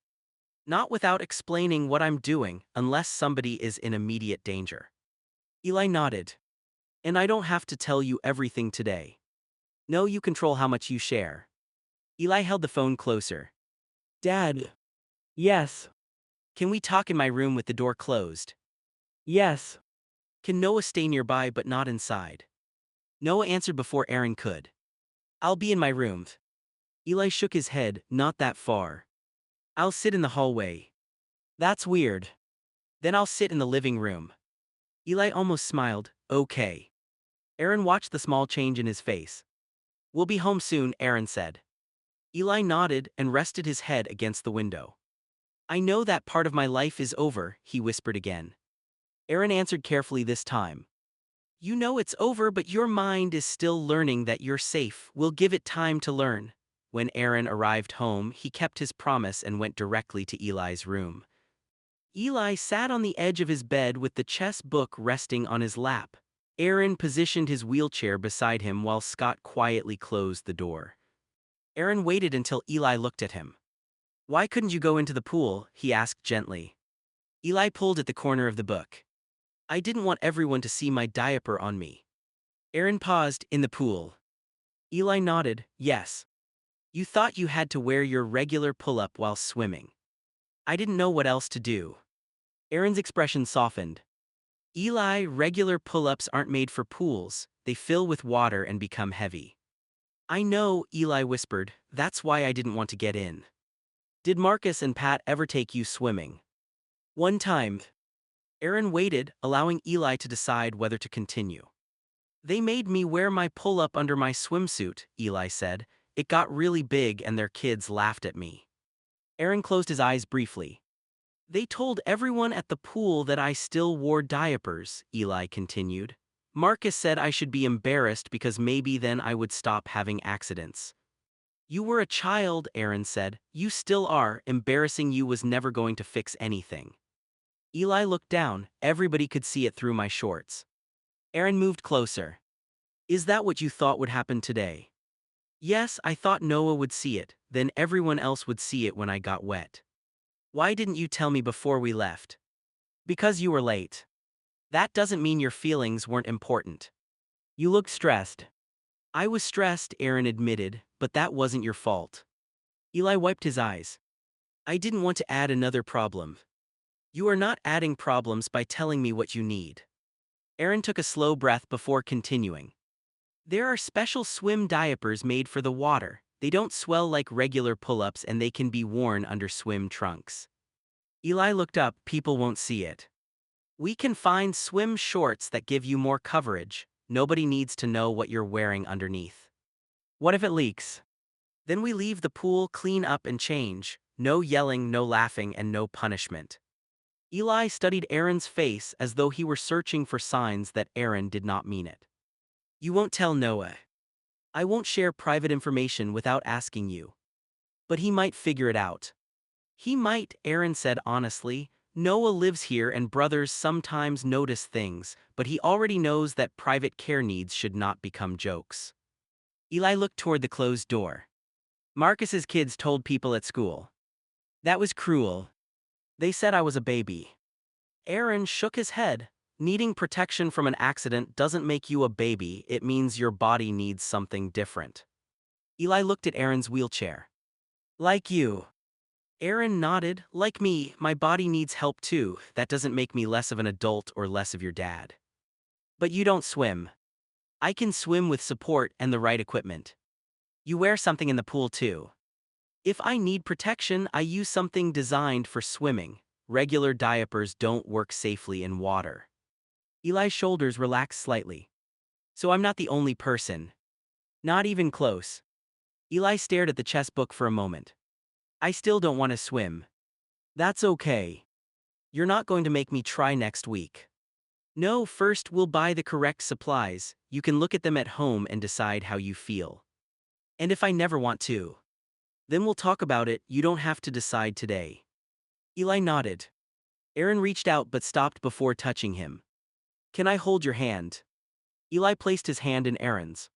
Not without explaining what I'm doing, unless somebody is in immediate danger. Eli nodded. And I don't have to tell you everything today. No, you control how much you share. Eli held the phone closer. Dad. Yes. Can we talk in my room with the door closed? Yes. Can Noah stay nearby but not inside? Noah answered before Aaron could. I'll be in my room. Eli shook his head, not that far. I'll sit in the hallway. That's weird. Then I'll sit in the living room. Eli almost smiled, okay. Aaron watched the small change in his face. We'll be home soon, Aaron said. Eli nodded and rested his head against the window. I know that part of my life is over, he whispered again. Aaron answered carefully this time. You know it's over, but your mind is still learning that you're safe. We'll give it time to learn. When Aaron arrived home, he kept his promise and went directly to Eli's room. Eli sat on the edge of his bed with the chess book resting on his lap. Aaron positioned his wheelchair beside him while Scott quietly closed the door. Aaron waited until Eli looked at him. Why couldn't you go into the pool? He asked gently. Eli pulled at the corner of the book. I didn't want everyone to see my diaper on me. Aaron paused. In the pool. Eli nodded, yes. You thought you had to wear your regular pull-up while swimming. I didn't know what else to do. Aaron's expression softened. Eli, regular pull-ups aren't made for pools, they fill with water and become heavy. I know, Eli whispered, that's why I didn't want to get in. Did Marcus and Pat ever take you swimming? One time. Aaron waited, allowing Eli to decide whether to continue. They made me wear my pull-up under my swimsuit, Eli said. It got really big and their kids laughed at me. Aaron closed his eyes briefly. They told everyone at the pool that I still wore diapers, Eli continued. Marcus said I should be embarrassed because maybe then I would stop having accidents. You were a child, Aaron said. You still are. Embarrassing you was never going to fix anything. Eli looked down. Everybody could see it through my shorts. Aaron moved closer. Is that what you thought would happen today? Yes, I thought Noah would see it, then everyone else would see it when I got wet. Why didn't you tell me before we left? Because you were late. That doesn't mean your feelings weren't important. You looked stressed. I was stressed, Aaron admitted, but that wasn't your fault. Eli wiped his eyes. I didn't want to add another problem. You are not adding problems by telling me what you need. Aaron took a slow breath before continuing. There are special swim diapers made for the water. They don't swell like regular pull-ups and they can be worn under swim trunks. Eli looked up. People won't see it. We can find swim shorts that give you more coverage. Nobody needs to know what you're wearing underneath. What if it leaks? Then we leave the pool, clean up and change. No yelling, no laughing, and no punishment. Eli studied Aaron's face as though he were searching for signs that Aaron did not mean it. You won't tell Noah. I won't share private information without asking you. But he might figure it out. He might, Aaron said honestly. Noah lives here and brothers sometimes notice things, but he already knows that private care needs should not become jokes. Eli looked toward the closed door. Marcus's kids told people at school. That was cruel. They said I was a baby. Aaron shook his head. Needing protection from an accident doesn't make you a baby, it means your body needs something different. Eli looked at Aaron's wheelchair. Like you. Aaron nodded. Like me, my body needs help too. That doesn't make me less of an adult or less of your dad. But you don't swim. I can swim with support and the right equipment. You wear something in the pool too. If I need protection, I use something designed for swimming. Regular diapers don't work safely in water. Eli's shoulders relaxed slightly. So I'm not the only person. Not even close. Eli stared at the chess book for a moment. I still don't want to swim. That's okay. You're not going to make me try next week. No, first we'll buy the correct supplies. You can look at them at home and decide how you feel. And if I never want to, then we'll talk about it. You don't have to decide today. Eli nodded. Aaron reached out but stopped before touching him. Can I hold your hand? Eli placed his hand in Aaron's.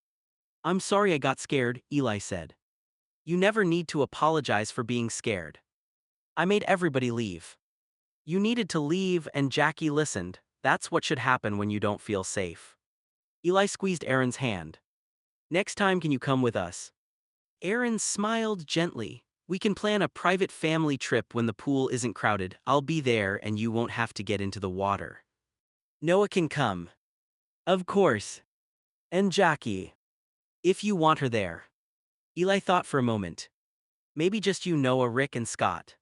I'm sorry I got scared, Eli said. You never need to apologize for being scared. I made everybody leave. You needed to leave and Jackie listened. That's what should happen when you don't feel safe. Eli squeezed Aaron's hand. Next time can you come with us? Aaron smiled gently. We can plan a private family trip when the pool isn't crowded. I'll be there and you won't have to get into the water. Noah can come. Of course. And Jackie. If you want her there. Eli thought for a moment. Maybe just you, Noah, Rick, and Scott.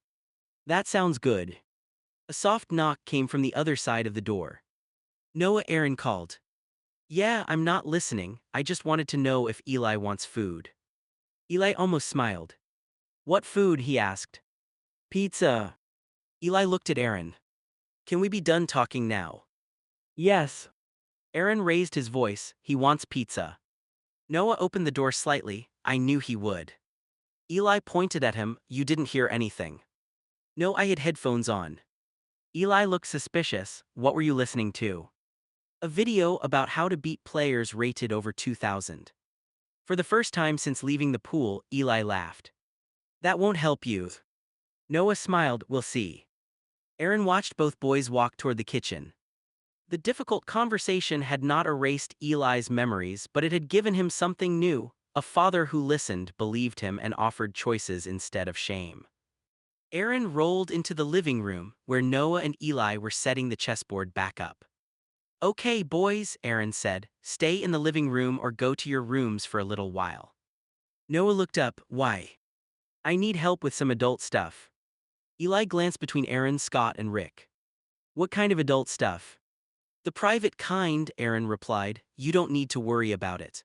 That sounds good. A soft knock came from the other side of the door. Noah, Aaron called. Yeah, I'm not listening. I just wanted to know if Eli wants food. Eli almost smiled. What food? He asked. Pizza. Eli looked at Aaron. Can we be done talking now? Yes. Aaron raised his voice. He wants pizza. Noah opened the door slightly. I knew he would. Eli pointed at him. You didn't hear anything. No, I had headphones on. Eli looked suspicious. What were you listening to? A video about how to beat players rated over 2,000. For the first time since leaving the pool, Eli laughed. That won't help you. Noah smiled. We'll see. Aaron watched both boys walk toward the kitchen. The difficult conversation had not erased Eli's memories, but it had given him something new, a father who listened, believed him, and offered choices instead of shame. Aaron rolled into the living room, where Noah and Eli were setting the chessboard back up. Okay, boys, Aaron said, stay in the living room or go to your rooms for a little while. Noah looked up. Why? I need help with some adult stuff. Eli glanced between Aaron, Scott, and Rick. What kind of adult stuff? The private kind, Aaron replied. You don't need to worry about it.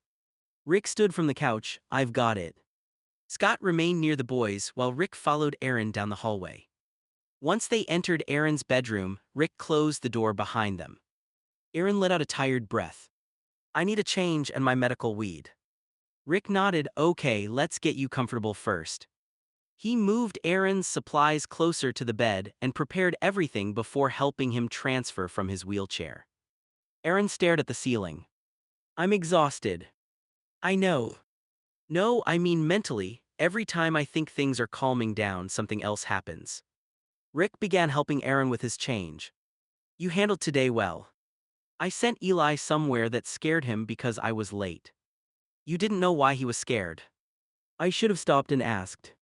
Rick stood from the couch. I've got it. Scott remained near the boys while Rick followed Aaron down the hallway. Once they entered Aaron's bedroom, Rick closed the door behind them. Aaron let out a tired breath. I need a change and my medical weed. Rick nodded. Okay, let's get you comfortable first. He moved Aaron's supplies closer to the bed and prepared everything before helping him transfer from his wheelchair. Aaron stared at the ceiling. I'm exhausted. I know. No, I mean mentally, every time I think things are calming down, something else happens. Rick began helping Aaron with his change. You handled today well. I sent Eli somewhere that scared him because I was late. You didn't know why he was scared. I should have stopped and asked.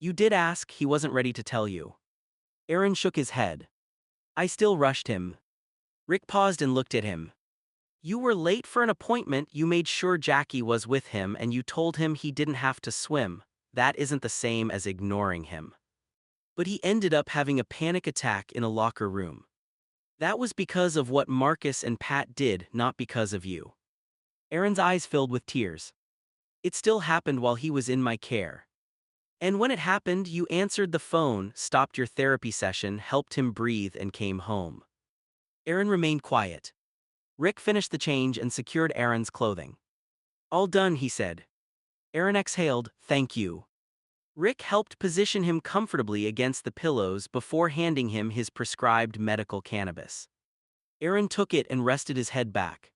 You did ask, he wasn't ready to tell you. Aaron shook his head. I still rushed him. Rick paused and looked at him. You were late for an appointment, you made sure Jackie was with him and you told him he didn't have to swim. That isn't the same as ignoring him. But he ended up having a panic attack in a locker room. That was because of what Marcus and Pat did, not because of you. Aaron's eyes filled with tears. It still happened while he was in my care. And when it happened, you answered the phone, stopped your therapy session, helped him breathe, and came home. Aaron remained quiet. Rick finished the change and secured Aaron's clothing. All done, he said. Aaron exhaled, thank you. Rick helped position him comfortably against the pillows before handing him his prescribed medical cannabis. Aaron took it and rested his head back.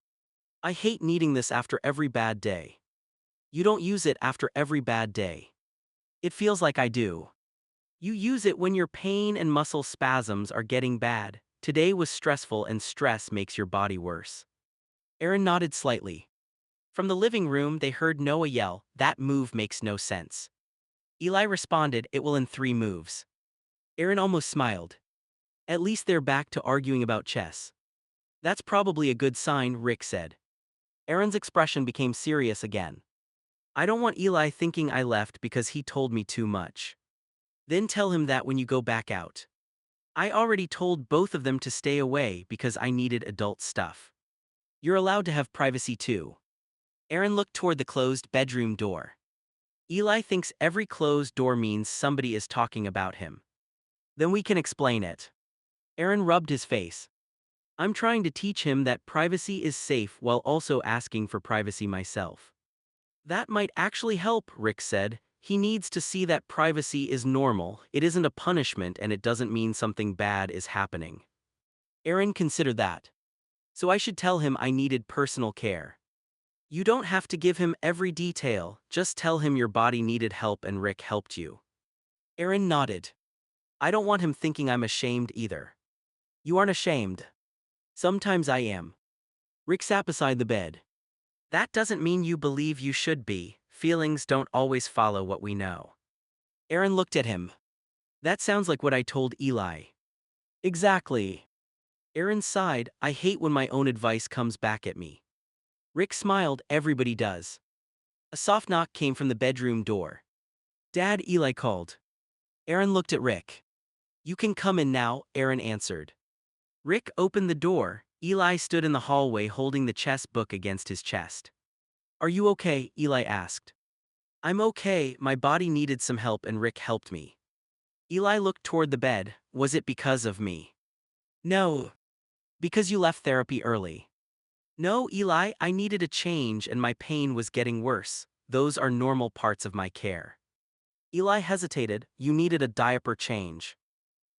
I hate needing this after every bad day. You don't use it after every bad day. It feels like I do. You use it when your pain and muscle spasms are getting bad. Today was stressful and stress makes your body worse. Aaron nodded slightly. From the living room they heard Noah yell, that move makes no sense. Eli responded, it will in 3 moves. Aaron almost smiled. At least they're back to arguing about chess. That's probably a good sign, Rick said. Aaron's expression became serious again. I don't want Eli thinking I left because he told me too much. Then tell him that when you go back out. I already told both of them to stay away because I needed adult stuff. You're allowed to have privacy too. Aaron looked toward the closed bedroom door. Eli thinks every closed door means somebody is talking about him. Then we can explain it. Aaron rubbed his face. I'm trying to teach him that privacy is safe while also asking for privacy myself. That might actually help, Rick said. He needs to see that privacy is normal, it isn't a punishment and it doesn't mean something bad is happening. Aaron considered that. So I should tell him I needed personal care. You don't have to give him every detail, just tell him your body needed help and Rick helped you. Aaron nodded. I don't want him thinking I'm ashamed either. You aren't ashamed. Sometimes I am. Rick sat beside the bed. That doesn't mean you believe you should be. Feelings don't always follow what we know. Aaron looked at him. That sounds like what I told Eli. Exactly. Aaron sighed, I hate when my own advice comes back at me. Rick smiled, everybody does. A soft knock came from the bedroom door. Dad, Eli called. Aaron looked at Rick. You can come in now, Aaron answered. Rick opened the door. Eli stood in the hallway holding the chess book against his chest. Are you okay? Eli asked. I'm okay, my body needed some help and Rick helped me. Eli looked toward the bed. Was it because of me? No. Because you left therapy early. No, Eli, I needed a change and my pain was getting worse. Those are normal parts of my care. Eli hesitated. You needed a diaper change.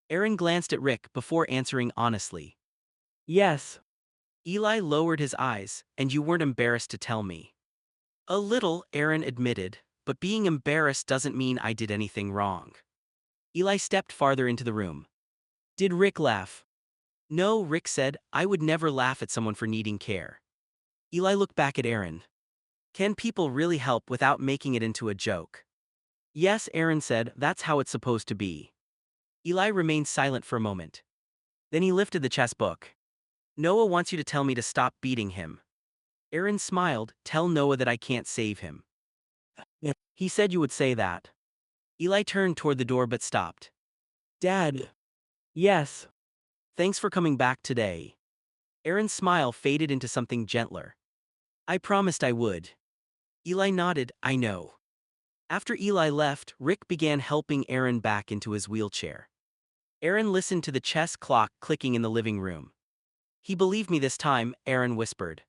Aaron glanced at Rick before answering honestly. Yes. Eli lowered his eyes, and you weren't embarrassed to tell me. A little, Aaron admitted, but being embarrassed doesn't mean I did anything wrong. Eli stepped farther into the room. Did Rick laugh? No, Rick said, I would never laugh at someone for needing care. Eli looked back at Aaron. Can people really help without making it into a joke? Yes, Aaron said, that's how it's supposed to be. Eli remained silent for a moment. Then he lifted the chess book. Noah wants you to tell me to stop beating him. Aaron smiled, tell Noah that I can't save him. Yeah. He said you would say that. Eli turned toward the door but stopped. Dad. Yes. Thanks for coming back today. Aaron's smile faded into something gentler. I promised I would. Eli nodded, I know. After Eli left, Rick began helping Aaron back into his wheelchair. Aaron listened to the chess clock clicking in the living room. He believed me this time, Aaron whispered.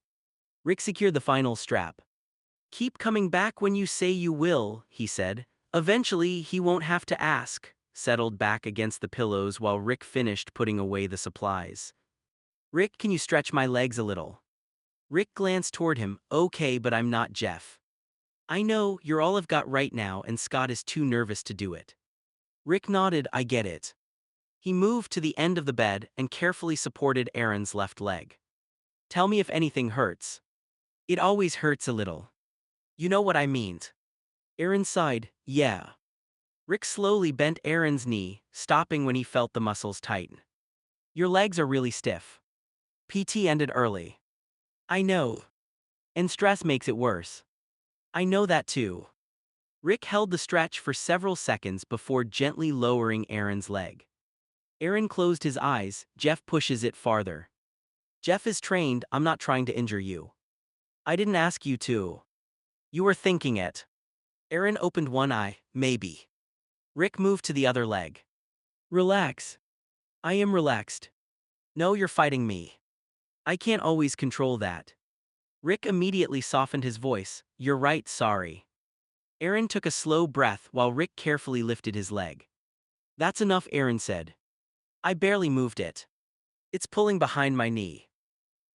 Rick secured the final strap. Keep coming back when you say you will, he said. Eventually, he won't have to ask. Settled back against the pillows while Rick finished putting away the supplies. Rick, can you stretch my legs a little? Rick glanced toward him. Okay, but I'm not Jeff. I know, you're all I've got right now and Scott is too nervous to do it. Rick nodded. I get it. He moved to the end of the bed and carefully supported Aaron's left leg. Tell me if anything hurts. It always hurts a little. You know what I mean. Aaron sighed. Yeah. Rick slowly bent Aaron's knee, stopping when he felt the muscles tighten. Your legs are really stiff. PT ended early. I know. And stress makes it worse. I know that too. Rick held the stretch for several seconds before gently lowering Aaron's leg. Aaron closed his eyes. Jeff pushes it farther. Jeff is trained. I'm not trying to injure you. I didn't ask you to. You were thinking it. Aaron opened one eye. Maybe. Rick moved to the other leg. Relax. I am relaxed. No, you're fighting me. I can't always control that. Rick immediately softened his voice. You're right, sorry. Aaron took a slow breath while Rick carefully lifted his leg. That's enough, Aaron said. I barely moved it. It's pulling behind my knee.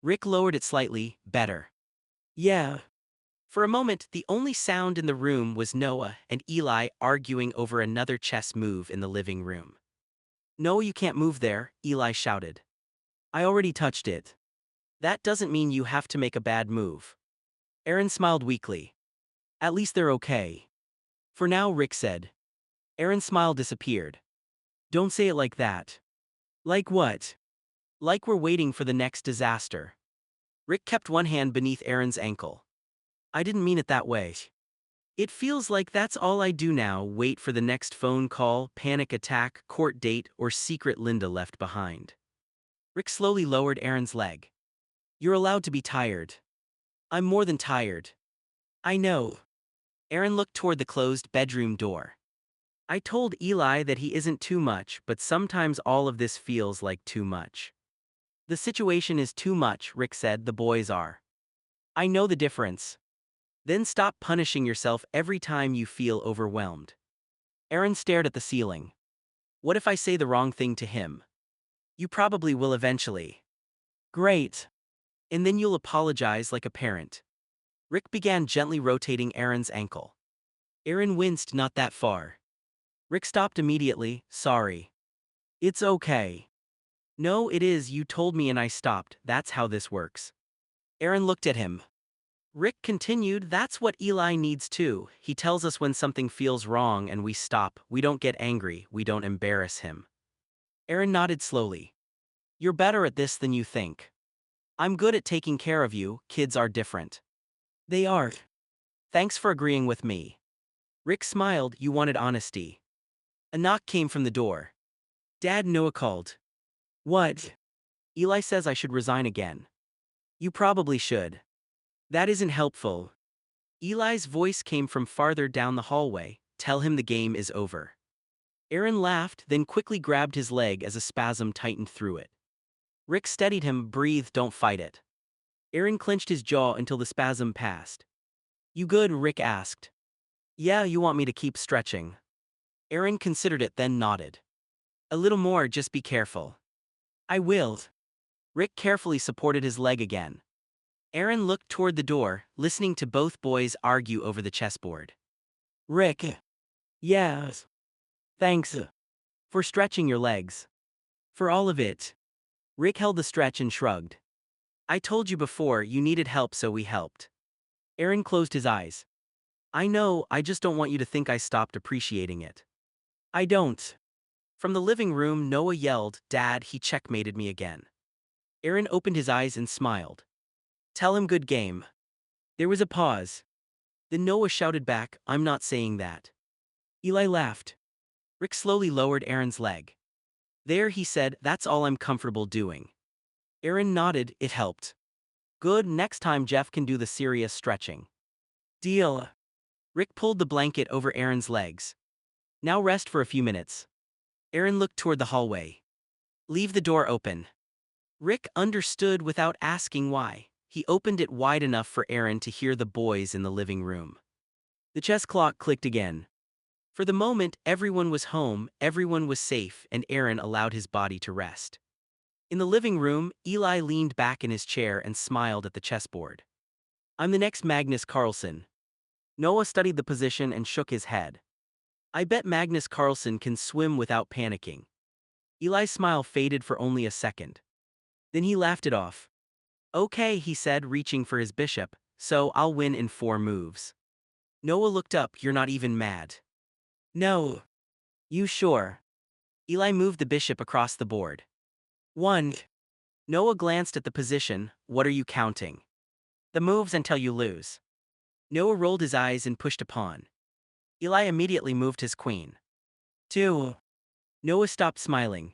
Rick lowered it slightly. Better. Yeah. For a moment, the only sound in the room was Noah and Eli arguing over another chess move in the living room. No, you can't move there, Eli shouted. I already touched it. That doesn't mean you have to make a bad move. Aaron smiled weakly. At least they're okay. For now, Rick said. Aaron's smile disappeared. Don't say it like that. Like what? Like we're waiting for the next disaster. Rick kept one hand beneath Aaron's ankle. I didn't mean it that way. It feels like that's all I do now, wait for the next phone call, panic attack, court date, or secret Linda left behind. Rick slowly lowered Aaron's leg. You're allowed to be tired. I'm more than tired. I know. Aaron looked toward the closed bedroom door. I told Eli that he isn't too much, but sometimes all of this feels like too much. The situation is too much, Rick said. The boys are. I know the difference. Then stop punishing yourself every time you feel overwhelmed. Aaron stared at the ceiling. What if I say the wrong thing to him? You probably will eventually. Great. And then you'll apologize like a parent. Rick began gently rotating Aaron's ankle. Aaron winced. Not that far. Rick stopped immediately. Sorry. It's okay. No, it is. You told me and I stopped. That's how this works. Aaron looked at him. Rick continued. That's what Eli needs too. He tells us when something feels wrong and we stop. We don't get angry. We don't embarrass him. Aaron nodded slowly. You're better at this than you think. I'm good at taking care of you. Kids are different. They are. Thanks for agreeing with me. Rick smiled. You wanted honesty. A knock came from the door. Dad, Noah called. What? Eli says I should resign again. You probably should. That isn't helpful. Eli's voice came from farther down the hallway. Tell him the game is over. Aaron laughed, then quickly grabbed his leg as a spasm tightened through it. Rick steadied him. Breathe, don't fight it. Aaron clenched his jaw until the spasm passed. You good? Rick asked. Yeah, you want me to keep stretching. Aaron considered it, then nodded. A little more, just be careful. I will. Rick carefully supported his leg again. Aaron looked toward the door, listening to both boys argue over the chessboard. Rick. Yes. Thanks. For stretching your legs. For all of it. Rick held the stretch and shrugged. I told you before you needed help, so we helped. Aaron closed his eyes. I know, I just don't want you to think I stopped appreciating it. I don't. From the living room, Noah yelled, Dad, he checkmated me again. Aaron opened his eyes and smiled. Tell him good game. There was a pause. Then Noah shouted back, I'm not saying that. Eli laughed. Rick slowly lowered Aaron's leg. There, he said, that's all I'm comfortable doing. Aaron nodded, it helped. Good, next time Jeff can do the serious stretching. Deal. Rick pulled the blanket over Aaron's legs. Now rest for a few minutes. Aaron looked toward the hallway. Leave the door open. Rick understood without asking why. He opened it wide enough for Aaron to hear the boys in the living room. The chess clock clicked again. For the moment, everyone was home, everyone was safe, and Aaron allowed his body to rest. In the living room, Eli leaned back in his chair and smiled at the chessboard. I'm the next Magnus Carlsen. Noah studied the position and shook his head. I bet Magnus Carlsen can swim without panicking. Eli's smile faded for only a second. Then he laughed it off. Okay, he said, reaching for his bishop, so I'll win in 4 moves. Noah looked up. You're not even mad. No. You sure? Eli moved the bishop across the board. 1. Noah glanced at the position. What are you counting? The moves until you lose. Noah rolled his eyes and pushed a pawn. Eli immediately moved his queen. 2. Noah stopped smiling.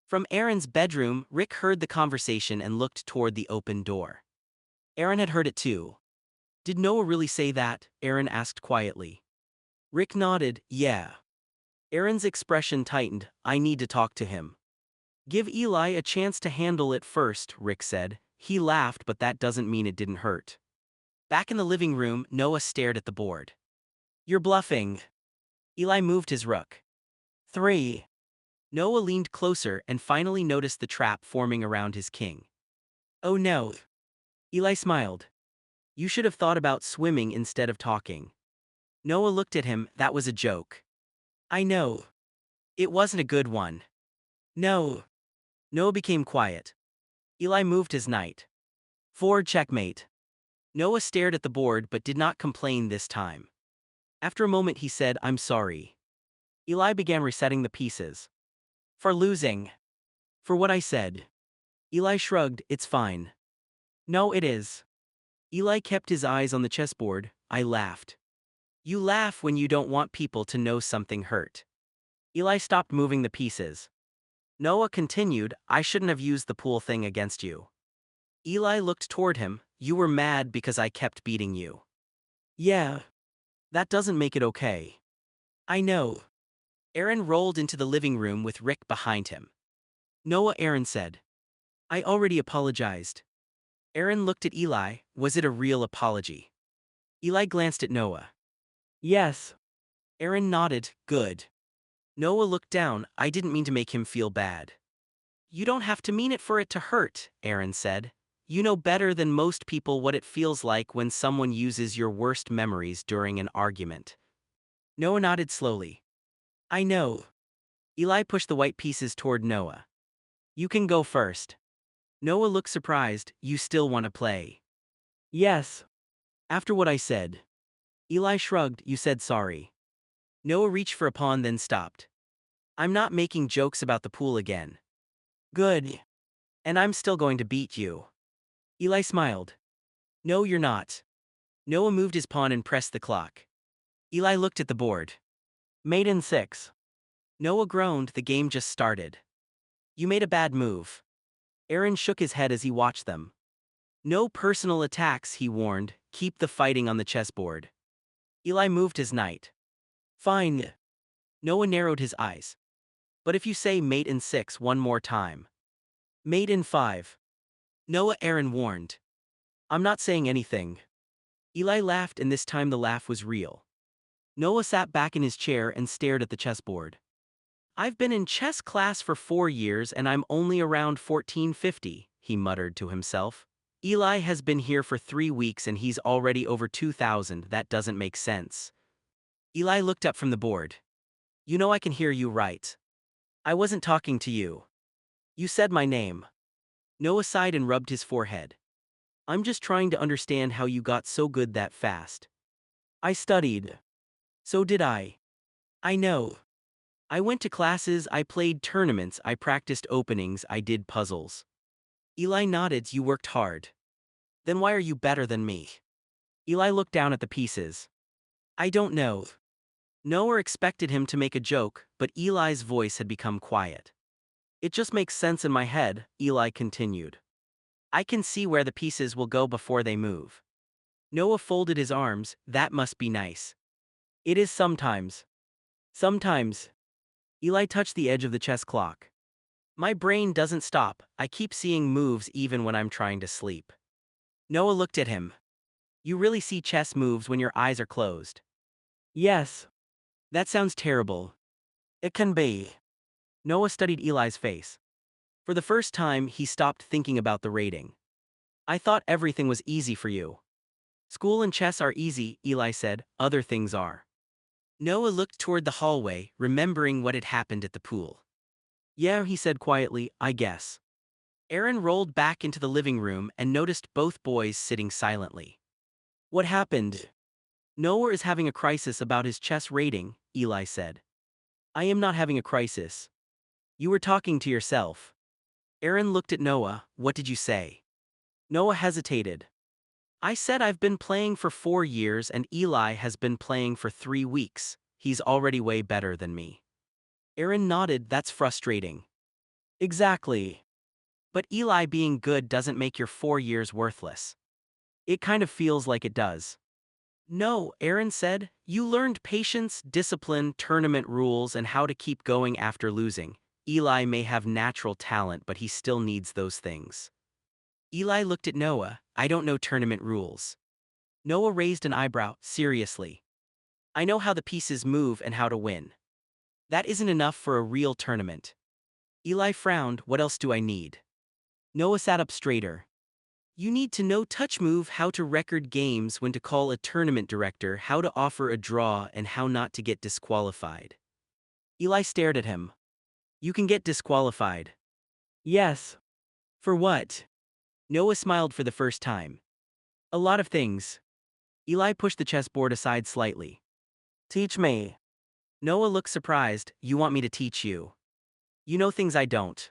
From Aaron's bedroom, Rick heard the conversation and looked toward the open door. Aaron had heard it too. Did Noah really say that? Aaron asked quietly. Rick nodded. Yeah. Aaron's expression tightened. I need to talk to him. Give Eli a chance to handle it first, Rick said. He laughed, but that doesn't mean it didn't hurt. Back in the living room, Noah stared at the board. You're bluffing. Eli moved his rook. 3. Noah leaned closer and finally noticed the trap forming around his king. Oh no. Eli smiled. You should have thought about swimming instead of talking. Noah looked at him. That was a joke. I know. It wasn't a good one. No. Noah became quiet. Eli moved his knight. 4 checkmate. Noah stared at the board but did not complain this time. After a moment he said, I'm sorry. Eli began resetting the pieces. For losing. For what I said. Eli shrugged. It's fine. No, it is. Eli kept his eyes on the chessboard. I laughed. You laugh when you don't want people to know something hurt. Eli stopped moving the pieces. Noah continued, I shouldn't have used the pool thing against you. Eli looked toward him. You were mad because I kept beating you. Yeah. That doesn't make it okay. I know. Aaron rolled into the living room with Rick behind him. Noah, Aaron said. I already apologized. Aaron looked at Eli. Was it a real apology? Eli glanced at Noah. Yes. Aaron nodded. Good. Noah looked down. I didn't mean to make him feel bad. You don't have to mean it for it to hurt, Aaron said. You know better than most people what it feels like when someone uses your worst memories during an argument. Noah nodded slowly. I know. Eli pushed the white pieces toward Noah. You can go first. Noah looked surprised. You still want to play? Yes. After what I said. Eli shrugged. You said sorry. Noah reached for a pawn then stopped. I'm not making jokes about the pool again. Good. And I'm still going to beat you. Eli smiled. No, you're not. Noah moved his pawn and pressed the clock. Eli looked at the board. Mate in 6. Noah groaned. The game just started. You made a bad move. Aaron shook his head as he watched them. No personal attacks, he warned. Keep the fighting on the chessboard. Eli moved his knight. Fine. Noah narrowed his eyes. But if you say mate in 6 one more time. Mate in 5. Noah, Aaron warned. I'm not saying anything. Eli laughed, and this time the laugh was real. Noah sat back in his chair and stared at the chessboard. I've been in chess class for 4 years and I'm only around 1450, he muttered to himself. Eli has been here for 3 weeks and he's already over 2000. That doesn't make sense. Eli looked up from the board. You know I can hear you right. I wasn't talking to you. You said my name. Noah sighed and rubbed his forehead. I'm just trying to understand how you got so good that fast. I studied. So did I. I know. I went to classes, I played tournaments, I practiced openings, I did puzzles. Eli nodded. You worked hard. Then why are you better than me? Eli looked down at the pieces. I don't know. Noah expected him to make a joke, but Eli's voice had become quiet. It just makes sense in my head, Eli continued. I can see where the pieces will go before they move. Noah folded his arms. That must be nice. It is sometimes. Sometimes. Eli touched the edge of the chess clock. My brain doesn't stop. I keep seeing moves even when I'm trying to sleep. Noah looked at him. You really see chess moves when your eyes are closed. Yes. That sounds terrible. It can be. Noah studied Eli's face. For the first time, he stopped thinking about the rating. I thought everything was easy for you. School and chess are easy, Eli said, other things are. Noah looked toward the hallway, remembering what had happened at the pool. Yeah, he said quietly, I guess. Aaron rolled back into the living room and noticed both boys sitting silently. What happened? Noah is having a crisis about his chess rating, Eli said. I am not having a crisis. You were talking to yourself. Aaron looked at Noah. What did you say? Noah hesitated. I said I've been playing for 4 years and Eli has been playing for 3 weeks. He's already way better than me. Aaron nodded. That's frustrating. Exactly. But Eli being good doesn't make your 4 years worthless. It kind of feels like it does. No, Aaron said, you learned patience, discipline, tournament rules, and how to keep going after losing. Eli may have natural talent, but he still needs those things. Eli looked at Noah. I don't know tournament rules. Noah raised an eyebrow. Seriously. I know how the pieces move and how to win. That isn't enough for a real tournament. Eli frowned. What else do I need? Noah sat up straighter. You need to know touch move, how to record games, when to call a tournament director, how to offer a draw, and how not to get disqualified. Eli stared at him. You can get disqualified. Yes. For what? Noah smiled for the first time. A lot of things. Eli pushed the chessboard aside slightly. Teach me. Noah looked surprised. You want me to teach you? You know things I don't.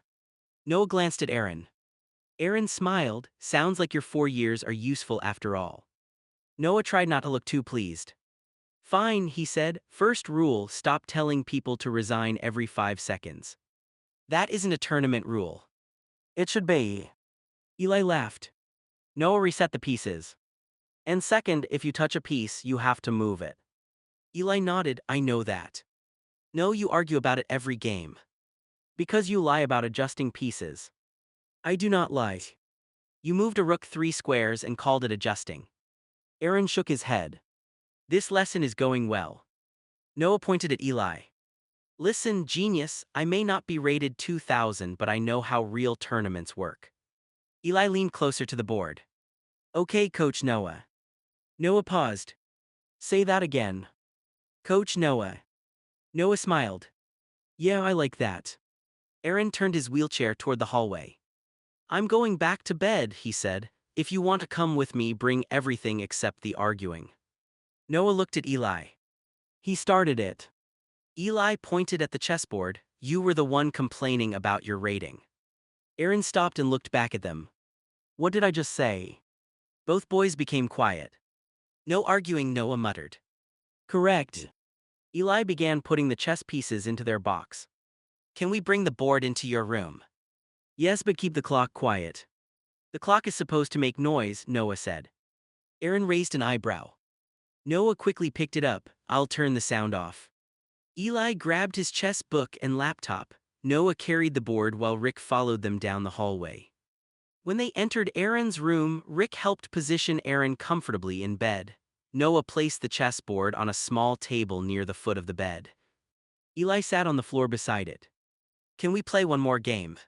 Noah glanced at Aaron. Aaron smiled. Sounds like your 4 years are useful after all. Noah tried not to look too pleased. Fine, he said. First rule, stop telling people to resign every 5 seconds. That isn't a tournament rule. It should be. Eli laughed. Noah reset the pieces. And second, if you touch a piece, you have to move it. Eli nodded. I know that. No, you argue about it every game. Because you lie about adjusting pieces. I do not lie. You moved a rook 3 squares and called it adjusting. Aaron shook his head. This lesson is going well. Noah pointed at Eli. Listen, genius, I may not be rated 2000, but I know how real tournaments work. Eli leaned closer to the board. Okay, Coach Noah. Noah paused. Say that again. Coach Noah. Noah smiled. Yeah, I like that. Aaron turned his wheelchair toward the hallway. I'm going back to bed, he said. If you want to come with me, bring everything except the arguing. Noah looked at Eli. He started it. Eli pointed at the chessboard. You were the one complaining about your rating. Aaron stopped and looked back at them. What did I just say? Both boys became quiet. No arguing, Noah muttered. Correct. Eli began putting the chess pieces into their box. Can we bring the board into your room? Yes, but keep the clock quiet. The clock is supposed to make noise, Noah said. Aaron raised an eyebrow. Noah quickly picked it up. I'll turn the sound off. Eli grabbed his chess book and laptop. Noah carried the board while Rick followed them down the hallway. When they entered Aaron's room, Rick helped position Aaron comfortably in bed. Noah placed the chessboard on a small table near the foot of the bed. Eli sat on the floor beside it. Can we play one more game?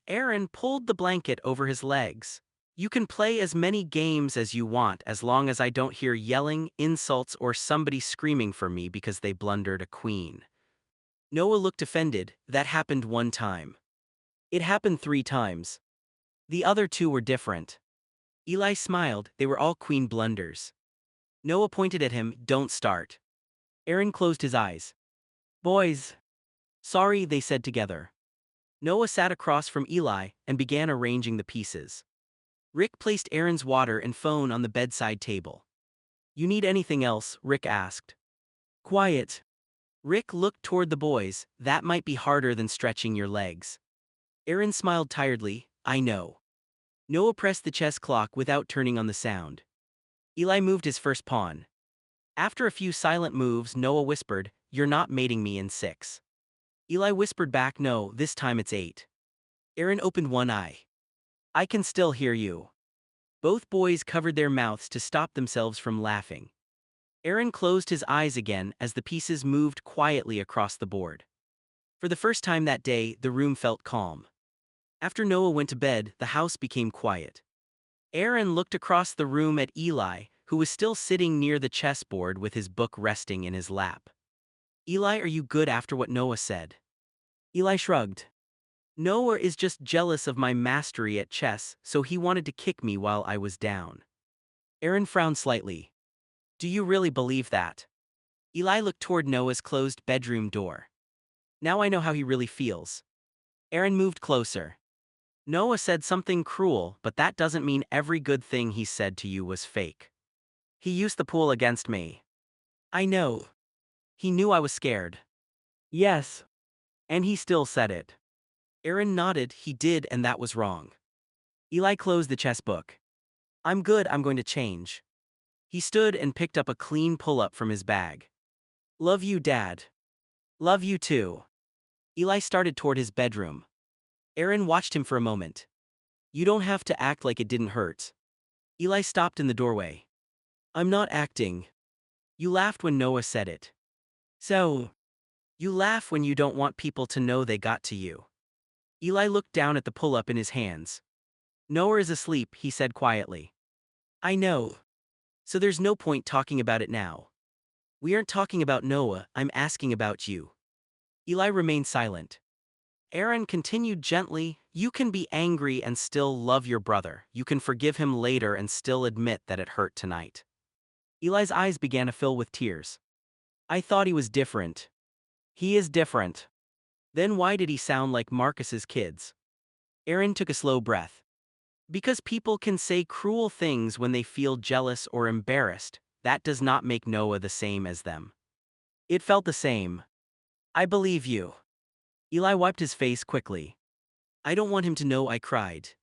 Aaron pulled the blanket over his legs. You can play as many games as you want as long as I don't hear yelling, insults, or somebody screaming for me because they blundered a queen. Noah looked offended. That happened one time. It happened 3 times. The other 2 were different. Eli smiled. They were all queen blunders. Noah pointed at him. Don't start. Aaron closed his eyes. Boys. Sorry, they said together. Noah sat across from Eli and began arranging the pieces. Rick placed Aaron's water and phone on the bedside table. You need anything else? Rick asked. Quiet. Rick looked toward the boys. That might be harder than stretching your legs. Aaron smiled tiredly. I know. Noah pressed the chess clock without turning on the sound. Eli moved his first pawn. After a few silent moves, Noah whispered, You're not mating me in 6. Eli whispered back, No, this time it's 8. Aaron opened one eye. I can still hear you. Both boys covered their mouths to stop themselves from laughing. Aaron closed his eyes again as the pieces moved quietly across the board. For the first time that day, the room felt calm. After Noah went to bed, the house became quiet. Aaron looked across the room at Eli, who was still sitting near the chessboard with his book resting in his lap. "Eli, are you good after what Noah said?" Eli shrugged. "Noah is just jealous of my mastery at chess, so he wanted to kick me while I was down." Aaron frowned slightly. "Do you really believe that?" Eli looked toward Noah's closed bedroom door. "Now I know how he really feels." Aaron moved closer. "Noah said something cruel, but that doesn't mean every good thing he said to you was fake. He used the pool against me." "I know. He knew I was scared." "Yes. And he still said it." Aaron nodded. "He did, and that was wrong." Eli closed the chess book. "I'm good, I'm going to change." He stood and picked up a clean pull-up from his bag. "Love you, Dad." "Love you too." Eli started toward his bedroom. Aaron watched him for a moment. "You don't have to act like it didn't hurt." Eli stopped in the doorway. "I'm not acting." "You laughed when Noah said it." "So?" "You laugh when you don't want people to know they got to you." Eli looked down at the pull-up in his hands. "Noah is asleep," he said quietly. "I know. So there's no point talking about it now." "We aren't talking about Noah, I'm asking about you." Eli remained silent. Aaron continued gently, "You can be angry and still love your brother. You can forgive him later and still admit that it hurt tonight." Eli's eyes began to fill with tears. "I thought he was different." "He is different." "Then why did he sound like Marcus's kids?" Aaron took a slow breath. "Because people can say cruel things when they feel jealous or embarrassed, that does not make Noah the same as them." It felt the same. "I believe you." Eli wiped his face quickly. "I don't want him to know I cried.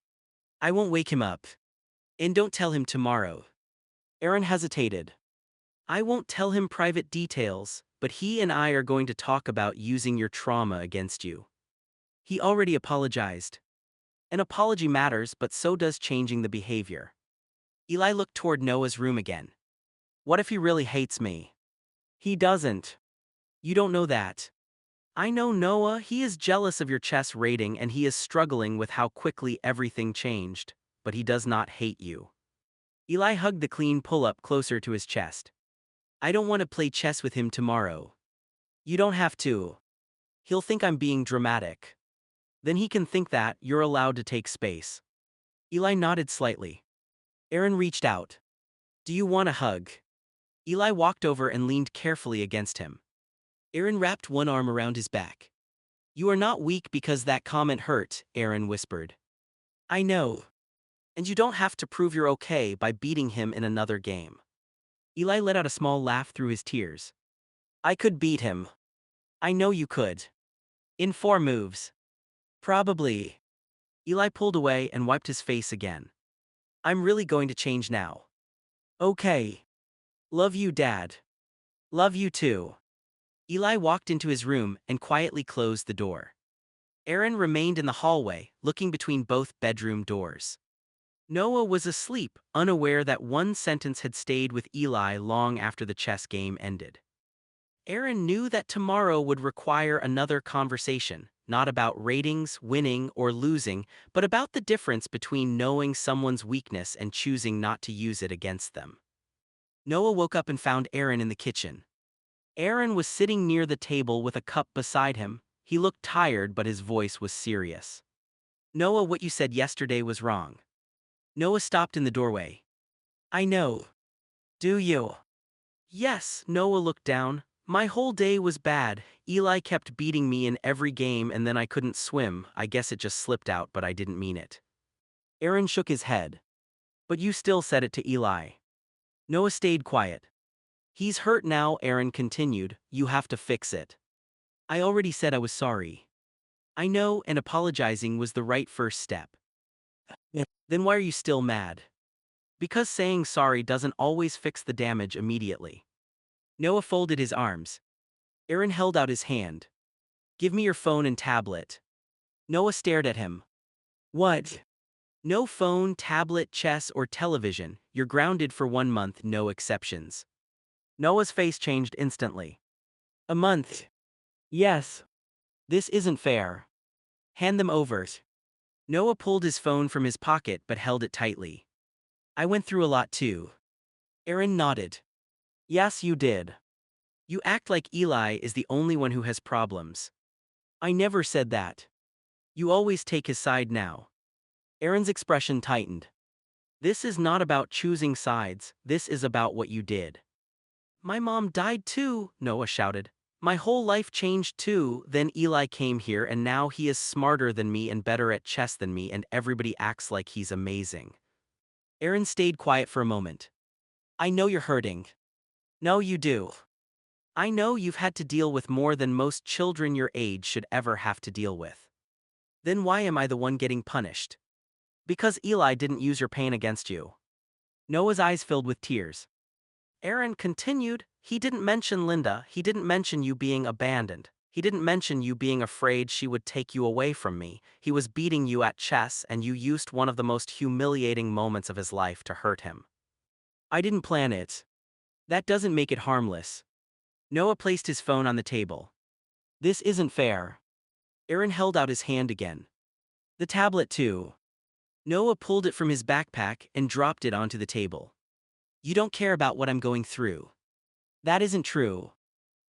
I won't wake him up. And don't tell him tomorrow." Aaron hesitated. "I won't tell him private details, but he and I are going to talk about using your trauma against you." He already apologized. An apology matters, but so does changing the behavior. Eli looked toward Noah's room again. "What if he really hates me?" "He doesn't." "You don't know that." "I know Noah, he is jealous of your chess rating and he is struggling with how quickly everything changed, but he does not hate you." Eli hugged the clean pull-up closer to his chest. "I don't want to play chess with him tomorrow." "You don't have to. He'll think I'm being dramatic." "Then he can think that, you're allowed to take space." Eli nodded slightly. Aaron reached out. "Do you want a hug?" Eli walked over and leaned carefully against him. Aaron wrapped one arm around his back. "You are not weak because that comment hurt," Aaron whispered. "I know. And you don't have to prove you're okay by beating him in another game." Eli let out a small laugh through his tears. "I could beat him." "I know you could. In 4 moves." "Probably." Eli pulled away and wiped his face again. "I'm really going to change now." "Okay. Love you, Dad." "Love you too." Eli walked into his room and quietly closed the door. Aaron remained in the hallway, looking between both bedroom doors. Noah was asleep, unaware that one sentence had stayed with Eli long after the chess game ended. Aaron knew that tomorrow would require another conversation, not about ratings, winning, or losing, but about the difference between knowing someone's weakness and choosing not to use it against them. Noah woke up and found Aaron in the kitchen. Aaron was sitting near the table with a cup beside him. He looked tired, but his voice was serious. "Noah, what you said yesterday was wrong." Noah stopped in the doorway. "I know." "Do you?" "Yes." Noah looked down. "My whole day was bad. Eli kept beating me in every game and then I couldn't swim. I guess it just slipped out, but I didn't mean it." Aaron shook his head. "But you still said it to Eli." Noah stayed quiet. "He's hurt now," Aaron continued. "You have to fix it." "I already said I was sorry." "I know, and apologizing was the right first step." Yeah. "Then why are you still mad?" "Because saying sorry doesn't always fix the damage immediately." Noah folded his arms. Aaron held out his hand. "Give me your phone and tablet." Noah stared at him. "What?" No phone, tablet, chess, or television. You're grounded for 1 month, no exceptions. Noah's face changed instantly. A month. Yes. This isn't fair. Hand them over. Noah pulled his phone from his pocket but held it tightly. I went through a lot too. Aaron nodded. Yes, you did. You act like Eli is the only one who has problems. I never said that. You always take his side now. Aaron's expression tightened. This is not about choosing sides, this is about what you did. My mom died too, Noah shouted. My whole life changed too, then Eli came here and now he is smarter than me and better at chess than me and everybody acts like he's amazing. Aaron stayed quiet for a moment. I know you're hurting. No, you do. I know you've had to deal with more than most children your age should ever have to deal with. Then why am I the one getting punished? Because Eli didn't use your pain against you. Noah's eyes filled with tears. Aaron continued, he didn't mention Linda, he didn't mention you being abandoned. He didn't mention you being afraid she would take you away from me. He was beating you at chess and you used one of the most humiliating moments of his life to hurt him. I didn't plan it. That doesn't make it harmless. Noah placed his phone on the table. This isn't fair. Aaron held out his hand again. The tablet too. Noah pulled it from his backpack and dropped it onto the table. You don't care about what I'm going through. That isn't true.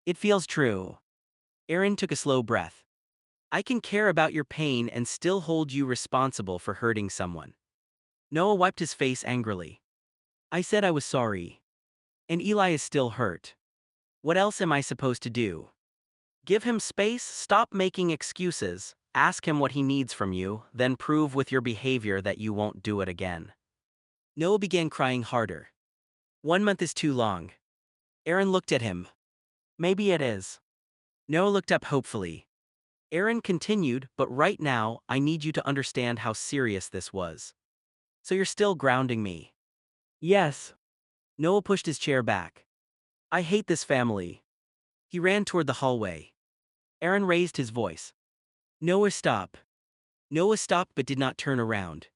It feels true. Aaron took a slow breath. I can care about your pain and still hold you responsible for hurting someone. Noah wiped his face angrily. I said I was sorry. And Eli is still hurt. What else am I supposed to do? Give him space, stop making excuses, ask him what he needs from you, then prove with your behavior that you won't do it again. Noah began crying harder. 1 month is too long. Aaron looked at him. Maybe it is. Noah looked up hopefully. Aaron continued, but right now, I need you to understand how serious this was. So you're still grounding me? Yes. Noah pushed his chair back. I hate this family. He ran toward the hallway. Aaron raised his voice. Noah, stop. Noah stopped but did not turn around.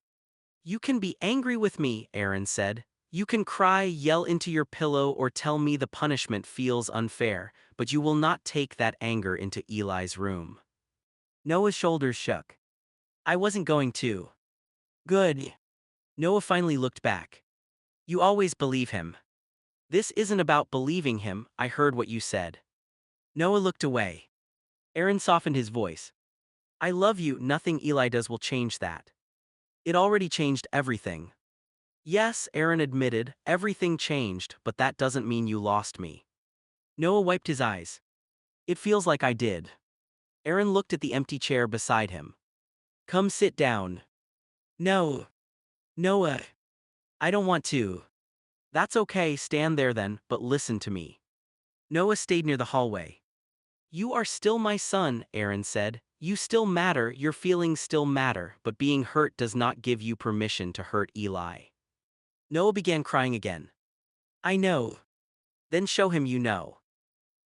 You can be angry with me, Aaron said. You can cry, yell into your pillow, or tell me the punishment feels unfair, but you will not take that anger into Eli's room. Noah's shoulders shook. I wasn't going to. Good. Noah finally looked back. You always believe him. This isn't about believing him, I heard what you said. Noah looked away. Aaron softened his voice. I love you, nothing Eli does will change that. It already changed everything. Yes, Aaron admitted, everything changed, but that doesn't mean you lost me. Noah wiped his eyes. It feels like I did. Aaron looked at the empty chair beside him. Come sit down. No. Noah. I don't want to. That's okay, stand there then, but listen to me. Noah stayed near the hallway. You are still my son, Aaron said. You still matter, your feelings still matter, but being hurt does not give you permission to hurt Eli. Noah began crying again. I know. Then show him you know.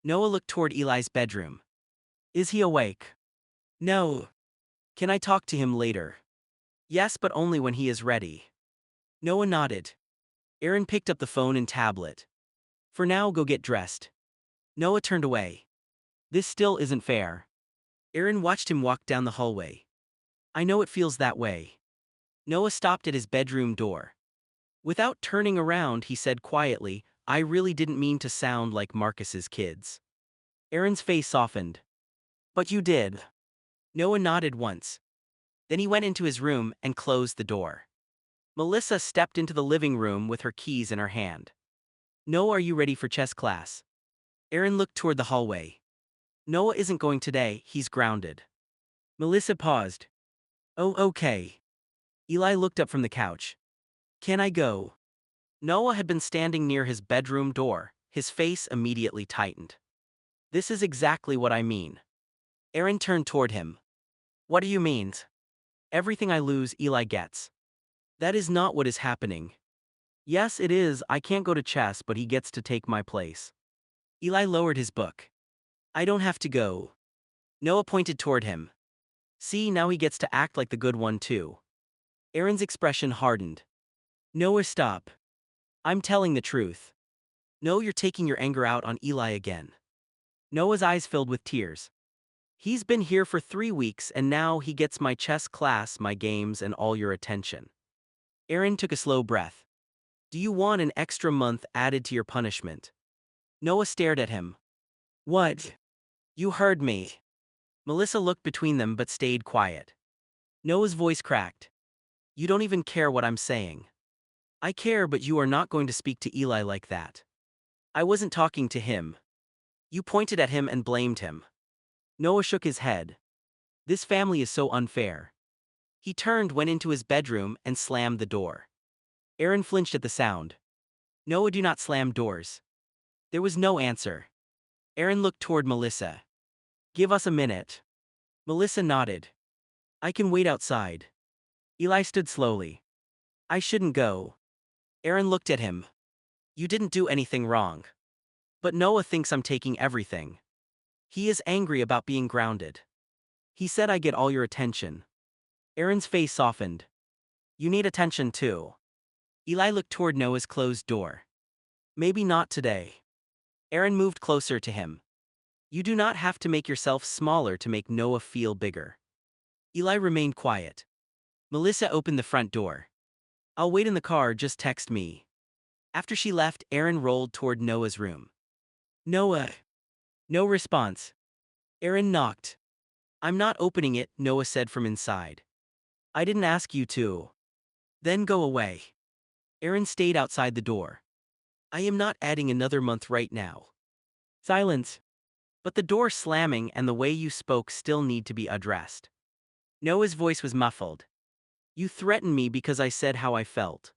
Noah looked toward Eli's bedroom. Is he awake? No. Can I talk to him later? Yes, but only when he is ready. Noah nodded. Aaron picked up the phone and tablet. For now, go get dressed. Noah turned away. This still isn't fair. Aaron watched him walk down the hallway. I know it feels that way. Noah stopped at his bedroom door. Without turning around, he said quietly, I really didn't mean to sound like Marcus's kids. Aaron's face softened. But you did. Noah nodded once. Then he went into his room and closed the door. Melissa stepped into the living room with her keys in her hand. Noah, are you ready for chess class? Aaron looked toward the hallway. Noah isn't going today, he's grounded. Melissa paused. Oh, okay. Eli looked up from the couch. Can I go? Noah had been standing near his bedroom door, his face immediately tightened. This is exactly what I mean. Aaron turned toward him. What do you mean? Everything I lose, Eli gets. That is not what is happening. Yes, it is, I can't go to chess, but he gets to take my place. Eli lowered his book. I don't have to go. Noah pointed toward him. See, now he gets to act like the good one too. Aaron's expression hardened. Noah, stop. I'm telling the truth. No, you're taking your anger out on Eli again. Noah's eyes filled with tears. He's been here for 3 weeks and now he gets my chess class, my games, and all your attention. Aaron took a slow breath. Do you want an extra month added to your punishment? Noah stared at him. What? You heard me. Melissa looked between them but stayed quiet. Noah's voice cracked. You don't even care what I'm saying. I care, but you are not going to speak to Eli like that. I wasn't talking to him. You pointed at him and blamed him. Noah shook his head. This family is so unfair. He turned, went into his bedroom, and slammed the door. Aaron flinched at the sound. Noah, do not slam doors. There was no answer. Aaron looked toward Melissa. Give us a minute. Melissa nodded. I can wait outside. Eli stood slowly. I shouldn't go. Aaron looked at him. You didn't do anything wrong. But Noah thinks I'm taking everything. He is angry about being grounded. He said I get all your attention. Aaron's face softened. You need attention too. Eli looked toward Noah's closed door. Maybe not today. Aaron moved closer to him. You do not have to make yourself smaller to make Noah feel bigger. Eli remained quiet. Melissa opened the front door. I'll wait in the car, just text me. After she left, Aaron rolled toward Noah's room. Noah. No response. Aaron knocked. I'm not opening it, Noah said from inside. I didn't ask you to. Then go away. Aaron stayed outside the door. I am not adding another month right now. Silence. But the door slamming and the way you spoke still need to be addressed. Noah's voice was muffled. You threatened me because I said how I felt.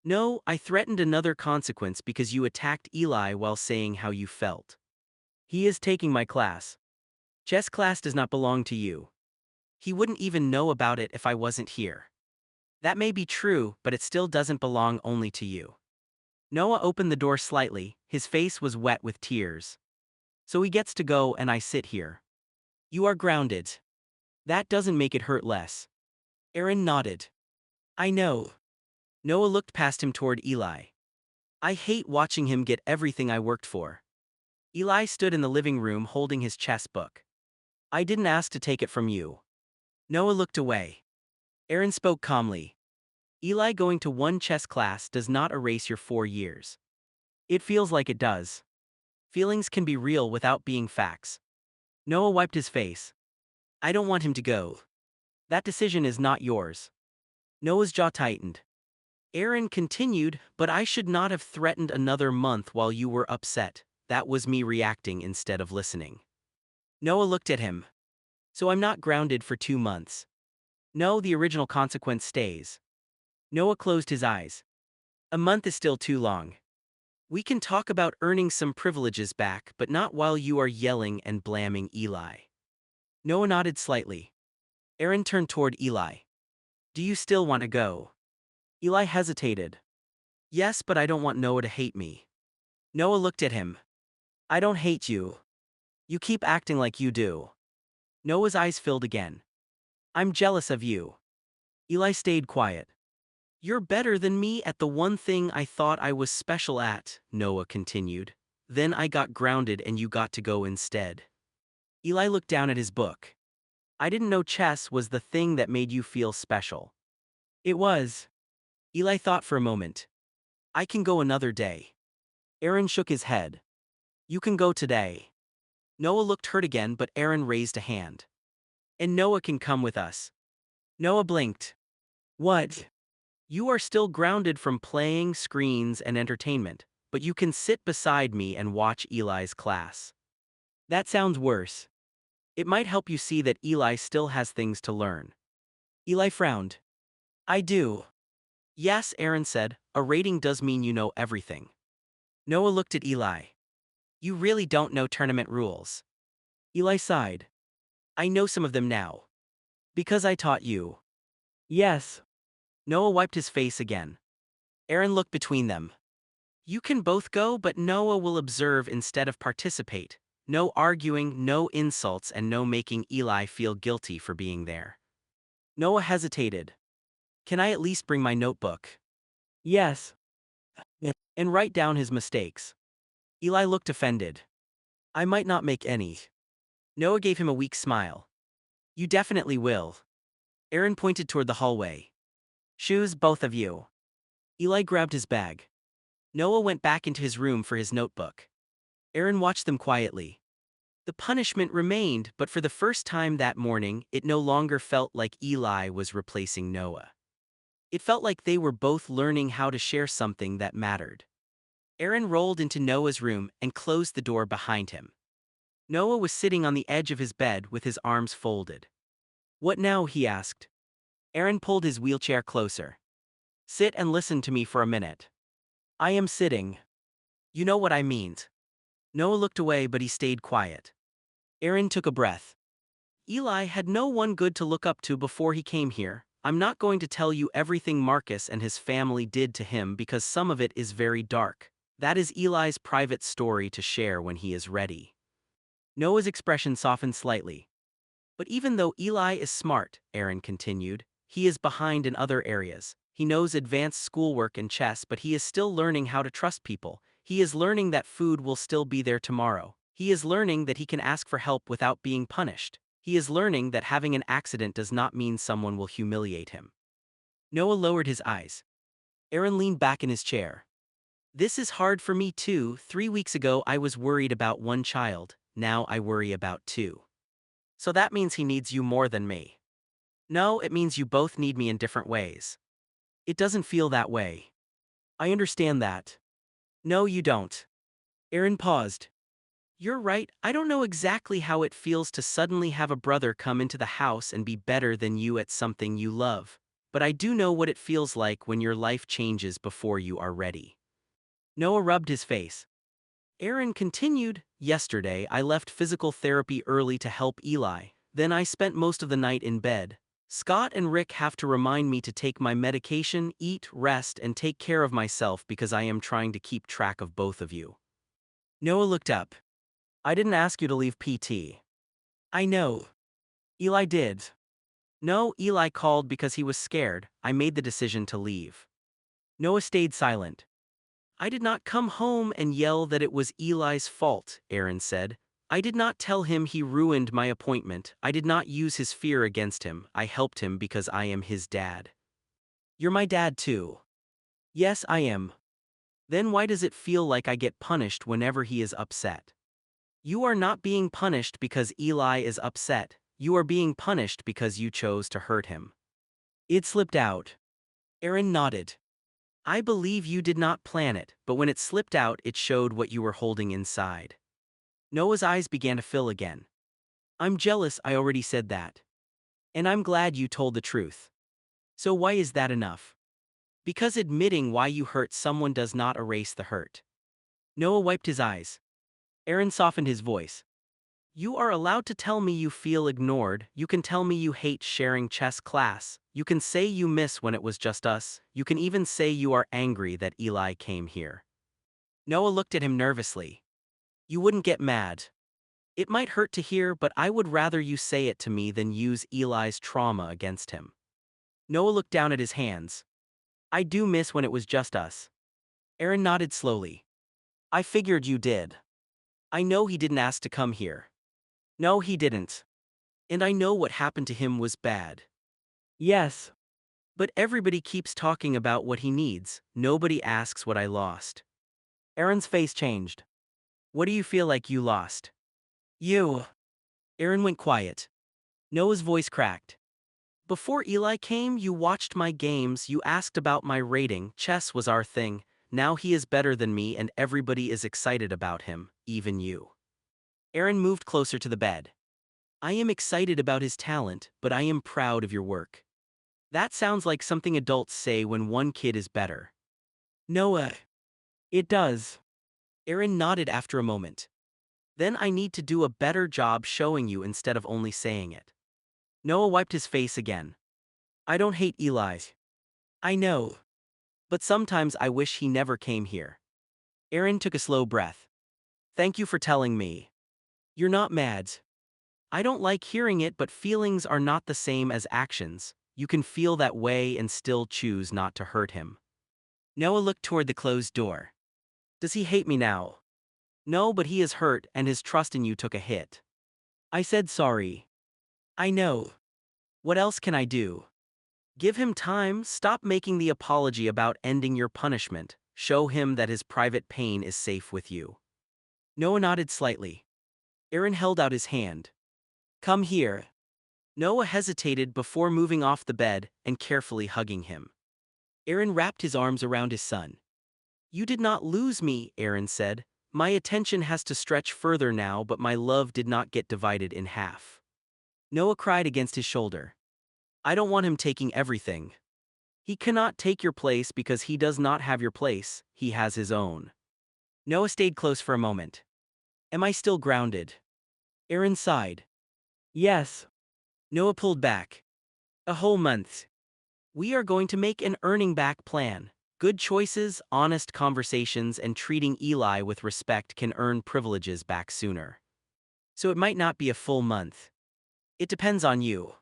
No, I threatened another consequence because you attacked Eli while saying how you felt. He is taking my class. Chess class does not belong to you. He wouldn't even know about it if I wasn't here. That may be true, but it still doesn't belong only to you. Noah opened the door slightly, his face was wet with tears. So he gets to go and I sit here. You are grounded. That doesn't make it hurt less. Aaron nodded. I know. Noah looked past him toward Eli. I hate watching him get everything I worked for. Eli stood in the living room holding his chess book. I didn't ask to take it from you. Noah looked away. Aaron spoke calmly. Eli, going to one chess class does not erase your 4 years. It feels like it does. Feelings can be real without being facts. Noah wiped his face. I don't want him to go. That decision is not yours. Noah's jaw tightened. Aaron continued, but I should not have threatened another month while you were upset. That was me reacting instead of listening. Noah looked at him. So I'm not grounded for 2 months. No, the original consequence stays. Noah closed his eyes. A month is still too long. We can talk about earning some privileges back, but not while you are yelling and blaming Eli. Noah nodded slightly. Aaron turned toward Eli. Do you still want to go? Eli hesitated. Yes, but I don't want Noah to hate me. Noah looked at him. I don't hate you. You keep acting like you do. Noah's eyes filled again. I'm jealous of you. Eli stayed quiet. You're better than me at the one thing I thought I was special at, Noah continued. Then I got grounded and you got to go instead. Eli looked down at his book. I didn't know chess was the thing that made you feel special. It was. Eli thought for a moment. I can go another day. Aaron shook his head. You can go today. Noah looked hurt again, but Aaron raised a hand. And Noah can come with us. Noah blinked. What? You are still grounded from playing, screens, and entertainment, but you can sit beside me and watch Eli's class. That sounds worse. It might help you see that Eli still has things to learn. Eli frowned. I do. Yes, Aaron said, a rating does mean you know everything. Noah looked at Eli. You really don't know tournament rules. Eli sighed. I know some of them now. Because I taught you. Yes. Noah wiped his face again. Aaron looked between them. You can both go, but Noah will observe instead of participate. No arguing, no insults, and no making Eli feel guilty for being there. Noah hesitated. Can I at least bring my notebook? Yes. And write down his mistakes. Eli looked offended. I might not make any. Noah gave him a weak smile. You definitely will. Aaron pointed toward the hallway. Shoes, both of you. Eli grabbed his bag. Noah went back into his room for his notebook. Aaron watched them quietly. The punishment remained, but for the first time that morning, it no longer felt like Eli was replacing Noah. It felt like they were both learning how to share something that mattered. Aaron rolled into Noah's room and closed the door behind him. Noah was sitting on the edge of his bed with his arms folded. What now? He asked. Aaron pulled his wheelchair closer. Sit and listen to me for a minute. I am sitting. You know what I mean. Noah looked away, but he stayed quiet. Aaron took a breath. Eli had no one good to look up to before he came here. I'm not going to tell you everything Marcus and his family did to him because some of it is very dark. That is Eli's private story to share when he is ready. Noah's expression softened slightly. But even though Eli is smart, Aaron continued, he is behind in other areas. He knows advanced schoolwork and chess, but he is still learning how to trust people. He is learning that food will still be there tomorrow. He is learning that he can ask for help without being punished. He is learning that having an accident does not mean someone will humiliate him. Noah lowered his eyes. Aaron leaned back in his chair. This is hard for me too. 3 weeks ago I was worried about one child, now I worry about two. So that means he needs you more than me. No, it means you both need me in different ways. It doesn't feel that way. I understand that. No, you don't. Aaron paused. You're right, I don't know exactly how it feels to suddenly have a brother come into the house and be better than you at something you love. But I do know what it feels like when your life changes before you are ready. Noah rubbed his face. Aaron continued, yesterday I left physical therapy early to help Eli, then I spent most of the night in bed. Scott and Rick have to remind me to take my medication, eat, rest, and take care of myself because I am trying to keep track of both of you. Noah looked up. I didn't ask you to leave PT. I know. Eli did. No, Eli called because he was scared. I made the decision to leave. Noah stayed silent. I did not come home and yell that it was Eli's fault, Aaron said. I did not tell him he ruined my appointment. I did not use his fear against him. I helped him because I am his dad. You're my dad too. Yes, I am. Then why does it feel like I get punished whenever he is upset? You are not being punished because Eli is upset. You are being punished because you chose to hurt him. It slipped out. Aaron nodded. I believe you did not plan it, but when it slipped out, it showed what you were holding inside. Noah's eyes began to fill again. I'm jealous, I already said that. And I'm glad you told the truth. So why is that enough? Because admitting why you hurt someone does not erase the hurt. Noah wiped his eyes. Aaron softened his voice. You are allowed to tell me you feel ignored, you can tell me you hate sharing chess class, you can say you miss when it was just us, you can even say you are angry that Eli came here. Noah looked at him nervously. You wouldn't get mad. It might hurt to hear, but I would rather you say it to me than use Eli's trauma against him. Noah looked down at his hands. I do miss when it was just us. Aaron nodded slowly. I figured you did. I know he didn't ask to come here. No, he didn't. And I know what happened to him was bad. Yes. But everybody keeps talking about what he needs, nobody asks what I lost. Aaron's face changed. What do you feel like you lost? You. Aaron went quiet. Noah's voice cracked. Before Eli came, you watched my games, you asked about my rating, chess was our thing, now he is better than me and everybody is excited about him, even you. Aaron moved closer to the bed. I am excited about his talent, but I am proud of your work. That sounds like something adults say when one kid is better. Noah. It does. Aaron nodded after a moment. Then I need to do a better job showing you instead of only saying it. Noah wiped his face again. I don't hate Eli. I know. But sometimes I wish he never came here. Aaron took a slow breath. Thank you for telling me. You're not mad. I don't like hearing it, but feelings are not the same as actions. You can feel that way and still choose not to hurt him. Noah looked toward the closed door. Does he hate me now? No, but he is hurt and his trust in you took a hit. I said sorry. I know. What else can I do? Give him time, stop making the apology about ending your punishment, show him that his private pain is safe with you. Noah nodded slightly. Aaron held out his hand. Come here. Noah hesitated before moving off the bed and carefully hugging him. Aaron wrapped his arms around his son. You did not lose me, Aaron said. My attention has to stretch further now, but my love did not get divided in half. Noah cried against his shoulder. I don't want him taking everything. He cannot take your place because he does not have your place, he has his own. Noah stayed close for a moment. Am I still grounded? Aaron sighed. Yes. Noah pulled back. A whole month. We are going to make an earning back plan. Good choices, honest conversations, and treating Eli with respect can earn privileges back sooner. So it might not be a full month. It depends on you.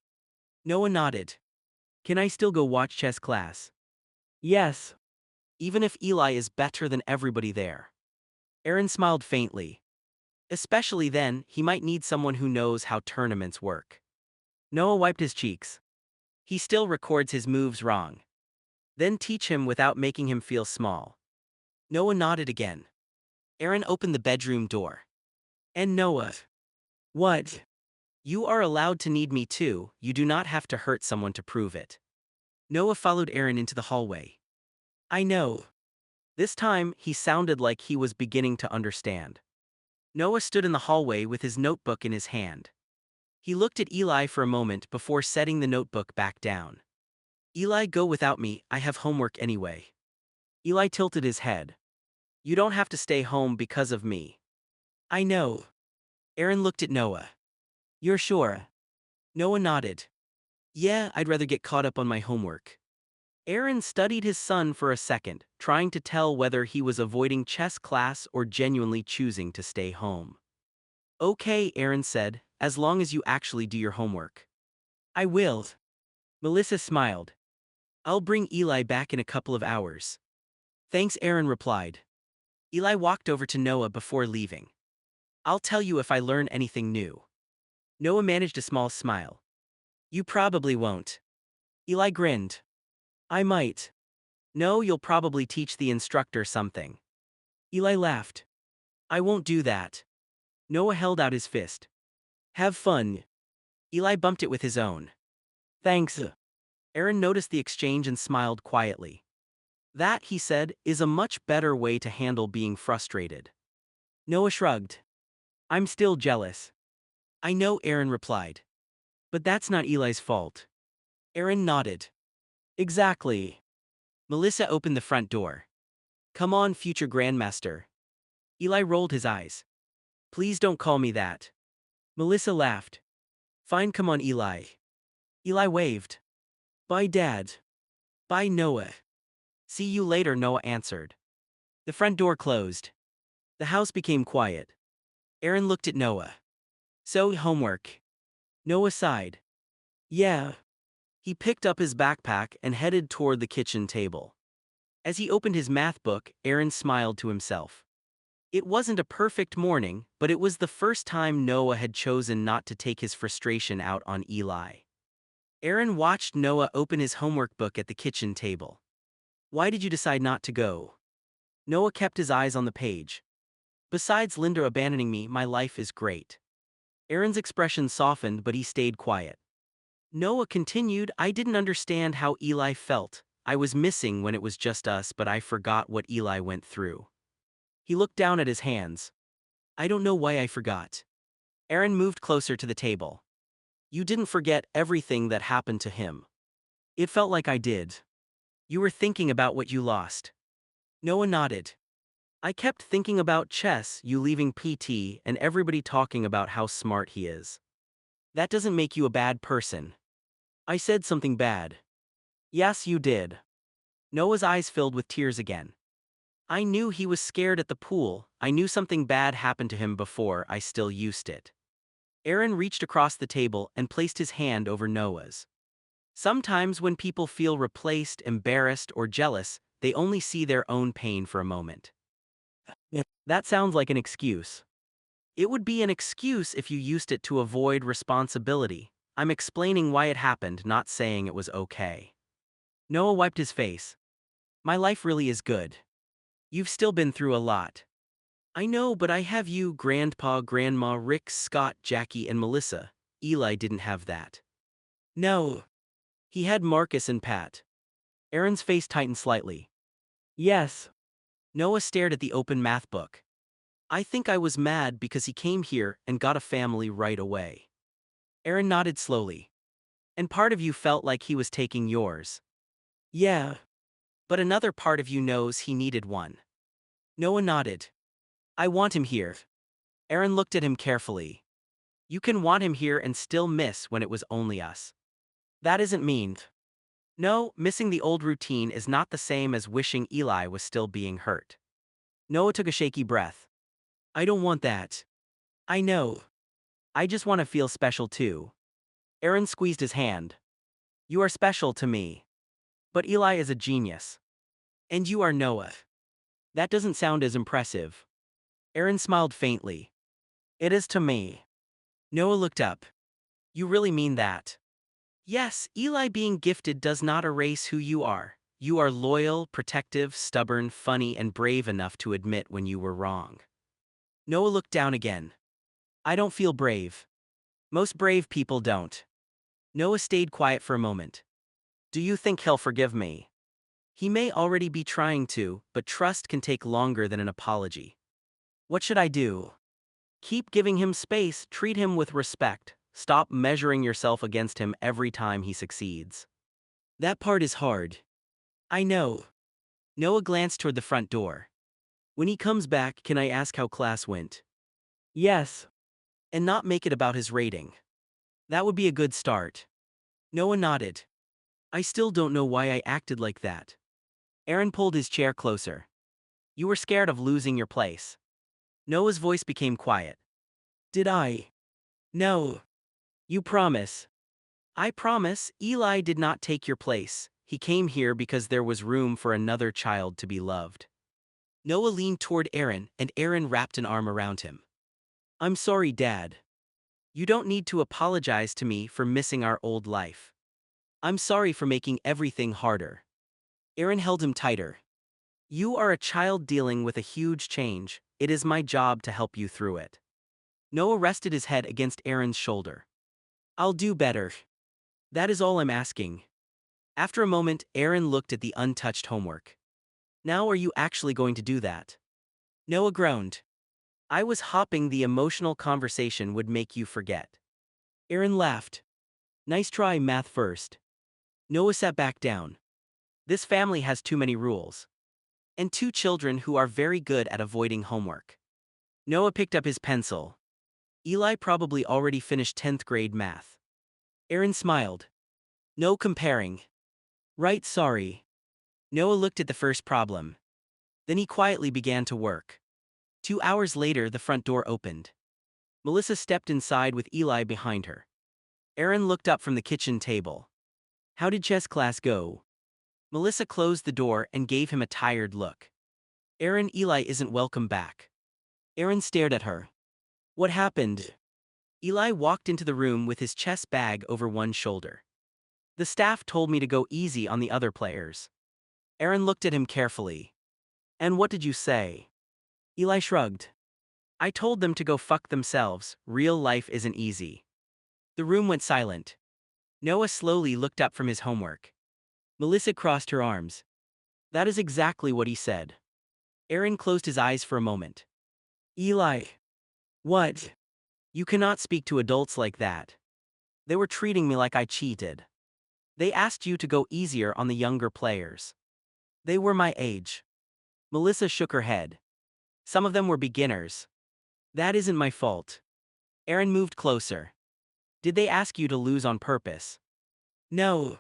Noah nodded. Can I still go watch chess class? Yes. Even if Eli is better than everybody there. Aaron smiled faintly. Especially then, he might need someone who knows how tournaments work. Noah wiped his cheeks. He still records his moves wrong. Then teach him without making him feel small. Noah nodded again. Aaron opened the bedroom door. And Noah. What? You are allowed to need me too, you do not have to hurt someone to prove it. Noah followed Aaron into the hallway. I know. This time, he sounded like he was beginning to understand. Noah stood in the hallway with his notebook in his hand. He looked at Eli for a moment before setting the notebook back down. Eli, go without me, I have homework anyway. Eli tilted his head. You don't have to stay home because of me. I know. Aaron looked at Noah. You're sure? Noah nodded. Yeah, I'd rather get caught up on my homework. Aaron studied his son for a second, trying to tell whether he was avoiding chess class or genuinely choosing to stay home. Okay, Aaron said, as long as you actually do your homework. I will. Melissa smiled. I'll bring Eli back in a couple of hours. Thanks, Aaron replied. Eli walked over to Noah before leaving. I'll tell you if I learn anything new. Noah managed a small smile. You probably won't. Eli grinned. I might. No, you'll probably teach the instructor something. Eli laughed. I won't do that. Noah held out his fist. Have fun. Eli bumped it with his own. Thanks. Aaron noticed the exchange and smiled quietly. That, he said, is a much better way to handle being frustrated. Noah shrugged. I'm still jealous. I know, Aaron replied. But that's not Eli's fault. Aaron nodded. Exactly. Melissa opened the front door. Come on, future grandmaster. Eli rolled his eyes. Please don't call me that. Melissa laughed. Fine, come on, Eli. Eli waved. Bye, Dad. Bye, Noah. See you later, Noah answered. The front door closed. The house became quiet. Aaron looked at Noah. So, homework. Noah sighed. Yeah. He picked up his backpack and headed toward the kitchen table. As he opened his math book, Aaron smiled to himself. It wasn't a perfect morning, but it was the first time Noah had chosen not to take his frustration out on Eli. Aaron watched Noah open his homework book at the kitchen table. Why did you decide not to go? Noah kept his eyes on the page. Besides Linda abandoning me, my life is great. Aaron's expression softened, but he stayed quiet. Noah continued, I didn't understand how Eli felt. I was missing when it was just us, but I forgot what Eli went through. He looked down at his hands. I don't know why I forgot. Aaron moved closer to the table. You didn't forget everything that happened to him. It felt like I did. You were thinking about what you lost. Noah nodded. I kept thinking about chess, you leaving PT, and everybody talking about how smart he is. That doesn't make you a bad person. I said something bad. Yes, you did. Noah's eyes filled with tears again. I knew he was scared at the pool. I knew something bad happened to him before I still used it. Aaron reached across the table and placed his hand over Noah's. Sometimes when people feel replaced, embarrassed, or jealous, they only see their own pain for a moment. That sounds like an excuse. It would be an excuse if you used it to avoid responsibility. I'm explaining why it happened, not saying it was okay. Noah wiped his face. My life really is good. You've still been through a lot. I know, but I have you, Grandpa, Grandma, Rick, Scott, Jackie, and Melissa. Eli didn't have that. No. He had Marcus and Pat. Aaron's face tightened slightly. Yes. Noah stared at the open math book. I think I was mad because he came here and got a family right away. Aaron nodded slowly. And part of you felt like he was taking yours. Yeah. But another part of you knows he needed one. Noah nodded. I want him here. Aaron looked at him carefully. You can want him here and still miss when it was only us. That isn't mean. No, missing the old routine is not the same as wishing Eli was still being hurt. Noah took a shaky breath. I don't want that. I know. I just want to feel special too. Aaron squeezed his hand. You are special to me. But Eli is a genius. And you are Noah. That doesn't sound as impressive. Aaron smiled faintly. It is to me. Noah looked up. You really mean that? Yes, Eli being gifted does not erase who you are. You are loyal, protective, stubborn, funny, and brave enough to admit when you were wrong. Noah looked down again. I don't feel brave. Most brave people don't. Noah stayed quiet for a moment. Do you think he'll forgive me? He may already be trying to, but trust can take longer than an apology. What should I do? Keep giving him space, treat him with respect. Stop measuring yourself against him every time he succeeds. That part is hard. I know. Noah glanced toward the front door. When he comes back, can I ask how class went? Yes. And not make it about his rating. That would be a good start. Noah nodded. I still don't know why I acted like that. Aaron pulled his chair closer. You were scared of losing your place. Noah's voice became quiet. Did I? No. You promise. I promise, Eli did not take your place. He came here because there was room for another child to be loved. Noah leaned toward Aaron, and Aaron wrapped an arm around him. I'm sorry, Dad. You don't need to apologize to me for missing our old life. I'm sorry for making everything harder. Aaron held him tighter. You are a child dealing with a huge change. It is my job to help you through it. Noah rested his head against Aaron's shoulder. I'll do better. That is all I'm asking. After a moment, Aaron looked at the untouched homework. Now are you actually going to do that? Noah groaned. I was hoping the emotional conversation would make you forget. Aaron laughed. Nice try, math first. Noah sat back down. This family has too many rules. And two children who are very good at avoiding homework. Noah picked up his pencil. Eli probably already finished 10th grade math. Aaron smiled. No comparing. Right, sorry. Noah looked at the first problem. Then he quietly began to work. 2 hours later, the front door opened. Melissa stepped inside with Eli behind her. Aaron looked up from the kitchen table. How did chess class go? Melissa closed the door and gave him a tired look. Aaron, Eli isn't welcome back. Aaron stared at her. What happened? Eli walked into the room with his chess bag over one shoulder. The staff told me to go easy on the other players. Aaron looked at him carefully. And what did you say? Eli shrugged. I told them to go fuck themselves. Real life isn't easy. The room went silent. Noah slowly looked up from his homework. Melissa crossed her arms. That is exactly what he said. Aaron closed his eyes for a moment. Eli. What? You cannot speak to adults like that. They were treating me like I cheated. They asked you to go easier on the younger players. They were my age. Melissa shook her head. Some of them were beginners. That isn't my fault. Aaron moved closer. Did they ask you to lose on purpose? No.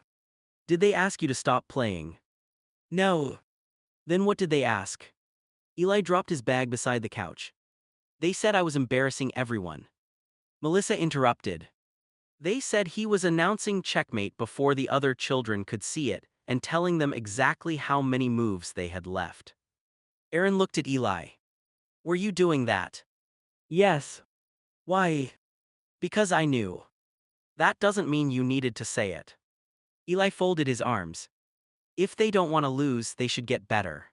Did they ask you to stop playing? No. Then what did they ask? Eli dropped his bag beside the couch. They said I was embarrassing everyone. Melissa interrupted. They said he was announcing checkmate before the other children could see it and telling them exactly how many moves they had left. Aaron looked at Eli. Were you doing that? Yes. Why? Because I knew. That doesn't mean you needed to say it. Eli folded his arms. If they don't want to lose, they should get better.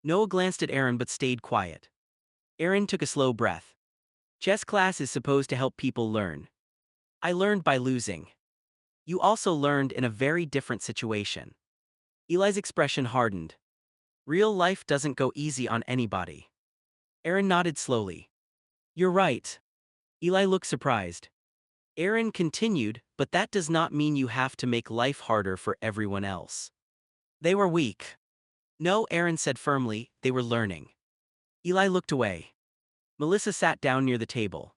Noah glanced at Aaron but stayed quiet. Aaron took a slow breath. Chess class is supposed to help people learn. I learned by losing. You also learned in a very different situation. Eli's expression hardened. Real life doesn't go easy on anybody. Aaron nodded slowly. You're right. Eli looked surprised. Aaron continued, but that does not mean you have to make life harder for everyone else. They were weak. No, Aaron said firmly, they were learning. Eli looked away. Melissa sat down near the table.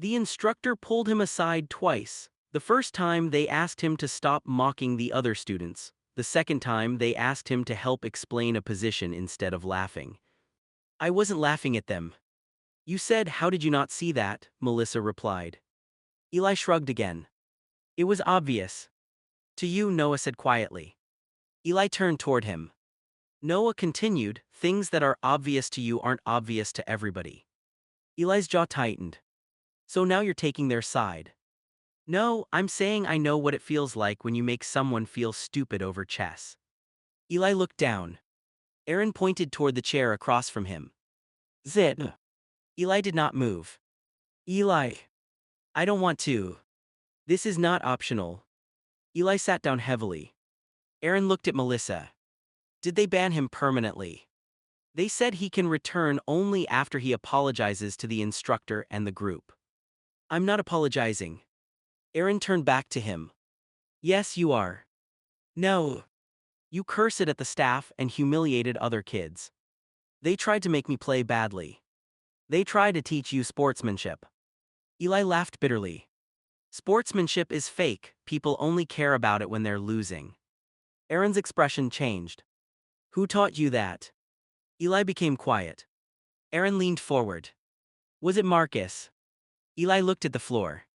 The instructor pulled him aside twice. The first time they asked him to stop mocking the other students. The second time they asked him to help explain a position instead of laughing. I wasn't laughing at them. You said, how did you not see that? Melissa replied. Eli shrugged again. It was obvious. To you, Noah said quietly. Eli turned toward him. Noah continued, things that are obvious to you aren't obvious to everybody. Eli's jaw tightened. So now you're taking their side. No, I'm saying I know what it feels like when you make someone feel stupid over chess. Eli looked down. Aaron pointed toward the chair across from him. Zit. Eli did not move. Eli. I don't want to. This is not optional. Eli sat down heavily. Aaron looked at Melissa. Did they ban him permanently? They said he can return only after he apologizes to the instructor and the group. I'm not apologizing. Aaron turned back to him. Yes, you are. No. You cursed at the staff and humiliated other kids. They tried to make me play badly. They tried to teach you sportsmanship. Eli laughed bitterly. Sportsmanship is fake, people only care about it when they're losing. Aaron's expression changed. Who taught you that? Eli became quiet. Aaron leaned forward. Was it Marcus? Eli looked at the floor.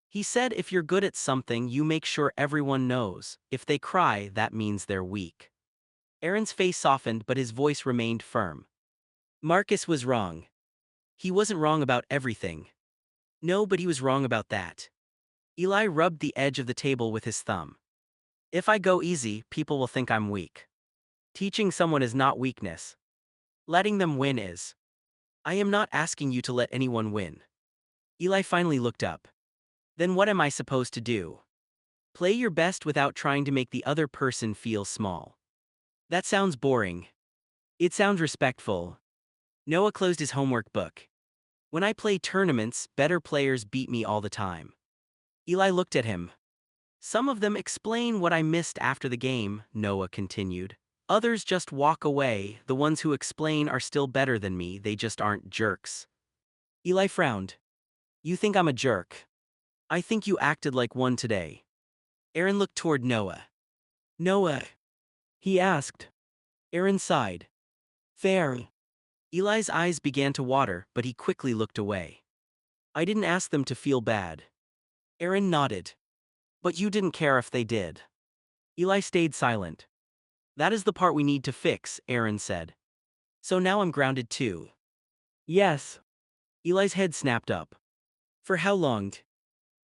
He said if you're good at something you make sure everyone knows, if they cry that means they're weak. Aaron's face softened but his voice remained firm. Marcus was wrong. He wasn't wrong about everything. No, but he was wrong about that. Eli rubbed the edge of the table with his thumb. If I go easy, people will think I'm weak. Teaching someone is not weakness. Letting them win is. I am not asking you to let anyone win. Eli finally looked up. Then what am I supposed to do? Play your best without trying to make the other person feel small. That sounds boring. It sounds respectful. Noah closed his homework book. When I play tournaments, better players beat me all the time. Eli looked at him. Some of them explain what I missed after the game, Noah continued. Others just walk away, the ones who explain are still better than me, they just aren't jerks. Eli frowned. You think I'm a jerk? I think you acted like one today. Aaron looked toward Noah. Noah? He asked. Aaron sighed. Fair. Eli's eyes began to water, but he quickly looked away. I didn't ask them to feel bad. Aaron nodded. But you didn't care if they did. Eli stayed silent. That is the part we need to fix, Aaron said. So now I'm grounded too. Yes. Eli's head snapped up. For how long?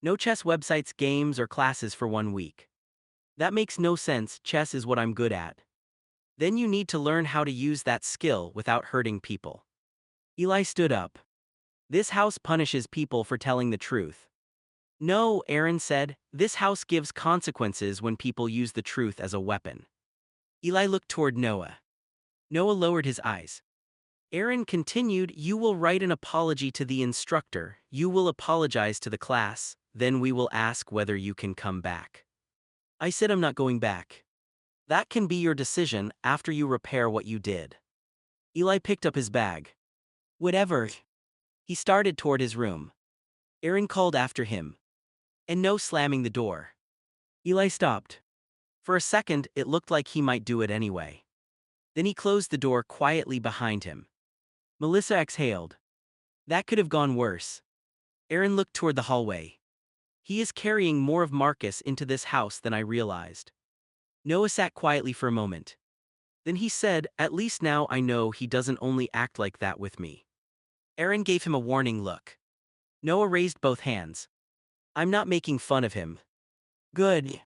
No chess websites, games, or classes for 1 week. That makes no sense, chess is what I'm good at. Then you need to learn how to use that skill without hurting people. Eli stood up. This house punishes people for telling the truth. No, Aaron said, this house gives consequences when people use the truth as a weapon. Eli looked toward Noah. Noah lowered his eyes. Aaron continued, you will write an apology to the instructor, you will apologize to the class, then we will ask whether you can come back. I said I'm not going back. That can be your decision after you repair what you did. Eli picked up his bag. Whatever. He started toward his room. Aaron called after him. And no slamming the door. Eli stopped. For a second, it looked like he might do it anyway. Then he closed the door quietly behind him. Melissa exhaled. That could have gone worse. Aaron looked toward the hallway. He is carrying more of Marcus into this house than I realized. Noah sat quietly for a moment. Then he said, "At least now I know he doesn't only act like that with me." Aaron gave him a warning look. Noah raised both hands. "I'm not making fun of him." "Good."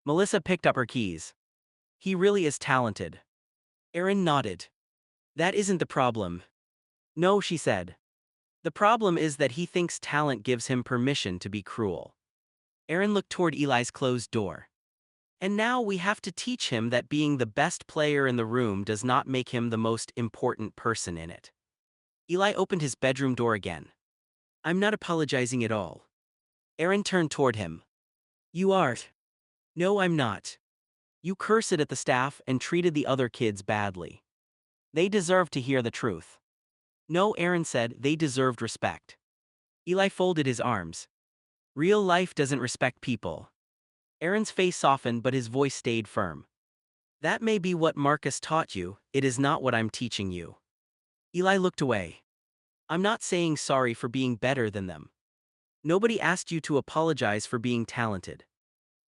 Melissa picked up her keys. "He really is talented." Aaron nodded. "That isn't the problem." "No," she said. "The problem is that he thinks talent gives him permission to be cruel." Aaron looked toward Eli's closed door. "And now we have to teach him that being the best player in the room does not make him the most important person in it." Eli opened his bedroom door again. "I'm not apologizing at all." Aaron turned toward him. "You are." "No, I'm not. You cursed at the staff and treated the other kids badly. They deserve to hear the truth." "No," Aaron said, "they deserved respect." Eli folded his arms. "Real life doesn't respect people." Aaron's face softened but his voice stayed firm. "That may be what Marcus taught you, it is not what I'm teaching you." Eli looked away. "I'm not saying sorry for being better than them. Nobody asked you to apologize for being talented.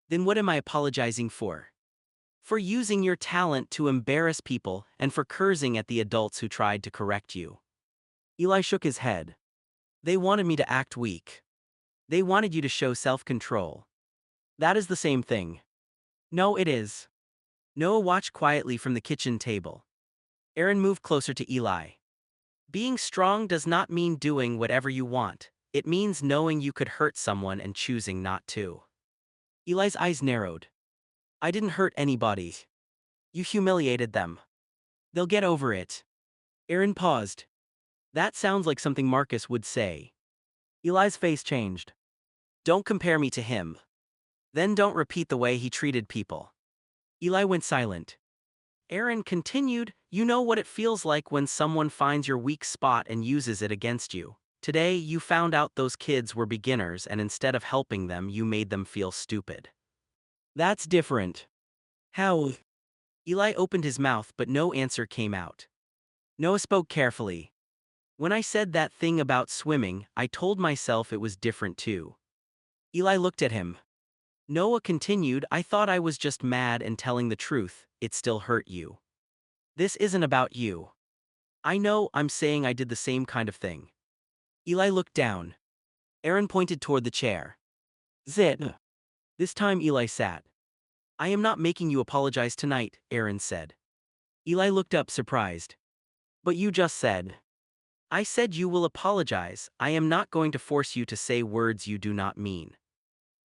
Then what am I apologizing for? For using your talent to embarrass people and for cursing at the adults who tried to correct you." Eli shook his head. "They wanted me to act weak. They wanted you to show self-control. That is the same thing." "No, it is." Noah watched quietly from the kitchen table. Aaron moved closer to Eli. "Being strong does not mean doing whatever you want. It means knowing you could hurt someone and choosing not to." Eli's eyes narrowed. "I didn't hurt anybody. You humiliated them. They'll get over it." Aaron paused. "That sounds like something Marcus would say." Eli's face changed. "Don't compare me to him. Then don't repeat the way he treated people." Eli went silent. Aaron continued, "You know what it feels like when someone finds your weak spot and uses it against you. Today, you found out those kids were beginners and instead of helping them, you made them feel stupid." "That's different." "How?" Eli opened his mouth but no answer came out. Noah spoke carefully. "When I said that thing about swimming, I told myself it was different too." Eli looked at him. Noah continued, "I thought I was just mad and telling the truth, it still hurt you. This isn't about you. I know, I'm saying I did the same kind of thing." Eli looked down. Aaron pointed toward the chair. "Zit." This time Eli sat. "I am not making you apologize tonight," Aaron said. Eli looked up surprised. "But you just said." "I said you will apologize. I am not going to force you to say words you do not mean.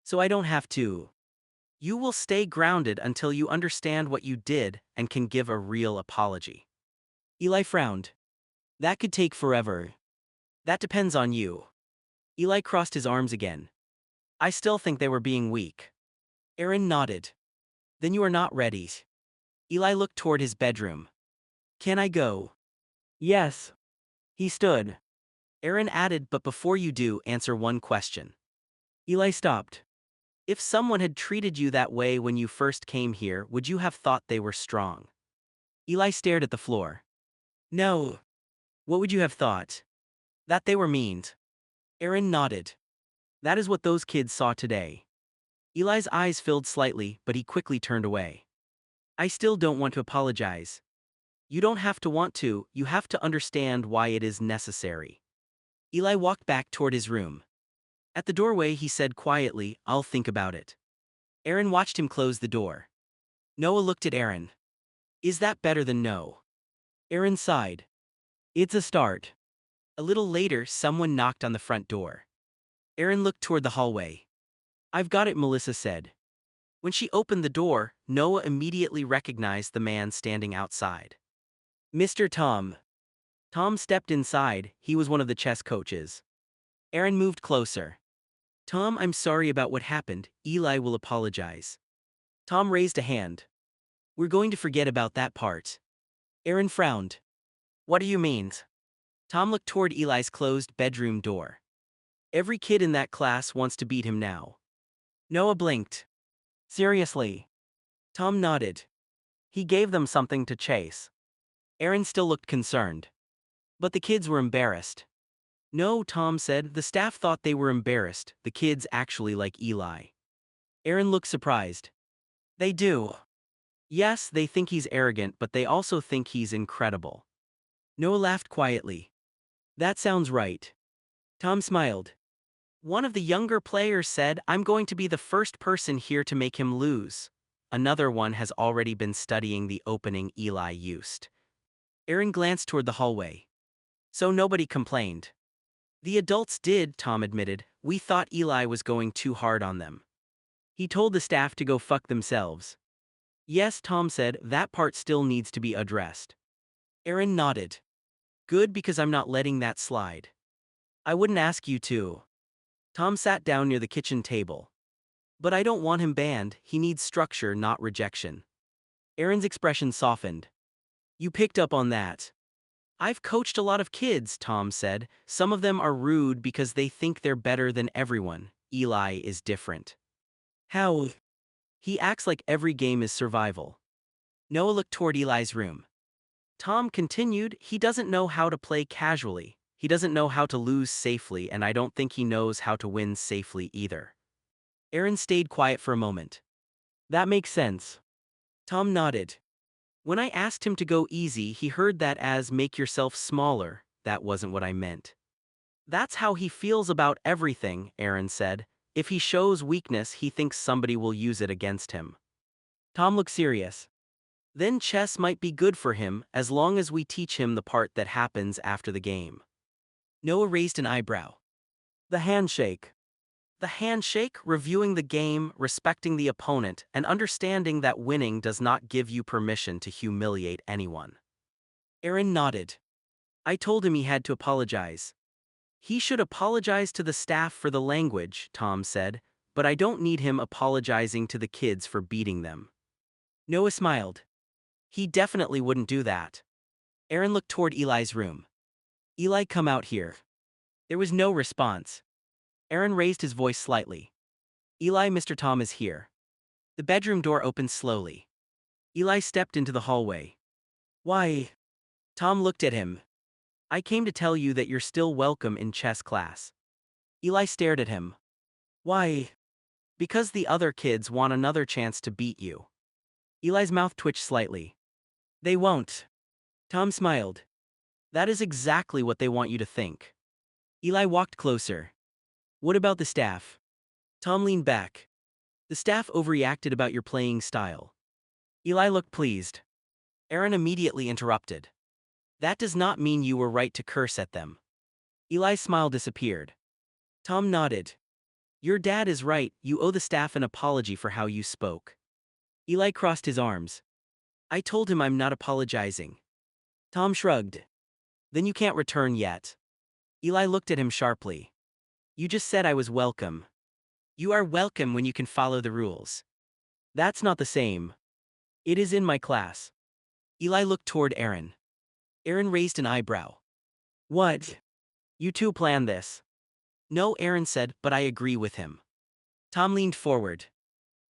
So I don't have to. You will stay grounded until you understand what you did and can give a real apology." Eli frowned. "That could take forever." "That depends on you." Eli crossed his arms again. "I still think they were being weak." Aaron nodded. "Then you are not ready." Eli looked toward his bedroom. "Can I go?" "Yes." He stood. Aaron added, "But before you do, answer one question." Eli stopped. "If someone had treated you that way when you first came here, would you have thought they were strong?" Eli stared at the floor. "No." "What would you have thought?" "That they were mean." Aaron nodded. "That is what those kids saw today." Eli's eyes filled slightly, but he quickly turned away. "I still don't want to apologize." "You don't have to want to, you have to understand why it is necessary." Eli walked back toward his room. At the doorway he said quietly, "I'll think about it." Aaron watched him close the door. Noah looked at Aaron. "Is that better than no?" Aaron sighed. "It's a start." A little later, someone knocked on the front door. Aaron looked toward the hallway. "I've got it," Melissa said. When she opened the door, Noah immediately recognized the man standing outside. "Mr. Tom." Tom stepped inside, he was one of the chess coaches. Aaron moved closer. "Tom, I'm sorry about what happened, Eli will apologize." Tom raised a hand. "We're going to forget about that part." Aaron frowned. "What do you mean?" Tom looked toward Eli's closed bedroom door. "Every kid in that class wants to beat him now." Noah blinked. "Seriously?" Tom nodded. "He gave them something to chase." Aaron still looked concerned. "But the kids were embarrassed." No, Tom said. The staff thought they were embarrassed. The kids actually like Eli. Aaron looked surprised. They do. Yes, they think he's arrogant, but they also think he's incredible. Noah laughed quietly. That sounds right. Tom smiled. One of the younger players said, I'm going to be the first person here to make him lose. Another one has already been studying the opening Eli used. Aaron glanced toward the hallway. So nobody complained. The adults did, Tom admitted. We thought Eli was going too hard on them. He told the staff to go fuck themselves. Yes, Tom said, that part still needs to be addressed. Aaron nodded. Good, because I'm not letting that slide. I wouldn't ask you to. Tom sat down near the kitchen table. But I don't want him banned, he needs structure, not rejection. Aaron's expression softened. You picked up on that. I've coached a lot of kids, Tom said. Some of them are rude because they think they're better than everyone. Eli is different. How? He acts like every game is survival. Noah looked toward Eli's room. Tom continued, he doesn't know how to play casually. He doesn't know how to lose safely, and I don't think he knows how to win safely either. Aaron stayed quiet for a moment. That makes sense. Tom nodded. When I asked him to go easy, he heard that as make yourself smaller. That wasn't what I meant. That's how he feels about everything, Aaron said. If he shows weakness, he thinks somebody will use it against him. Tom looked serious. Then chess might be good for him, as long as we teach him the part that happens after the game. Noah raised an eyebrow. The handshake. The handshake, reviewing the game, respecting the opponent, and understanding that winning does not give you permission to humiliate anyone. Aaron nodded. I told him he had to apologize. He should apologize to the staff for the language, Tom said, but I don't need him apologizing to the kids for beating them. Noah smiled. He definitely wouldn't do that. Aaron looked toward Eli's room. Eli, come out here. There was no response. Aaron raised his voice slightly. Eli, Mr. Tom is here. The bedroom door opened slowly. Eli stepped into the hallway. Why? Tom looked at him. I came to tell you that you're still welcome in chess class. Eli stared at him. Why? Because the other kids want another chance to beat you. Eli's mouth twitched slightly. They won't. Tom smiled. That is exactly what they want you to think. Eli walked closer. What about the staff? Tom leaned back. The staff overreacted about your playing style. Eli looked pleased. Aaron immediately interrupted. That does not mean you were right to curse at them. Eli's smile disappeared. Tom nodded. Your dad is right, you owe the staff an apology for how you spoke. Eli crossed his arms. I told him I'm not apologizing. Tom shrugged. Then you can't return yet. Eli looked at him sharply. You just said I was welcome. You are welcome when you can follow the rules. That's not the same. It is in my class. Eli looked toward Aaron. Aaron raised an eyebrow. What? You two planned this. No, Aaron said, but I agree with him. Tom leaned forward.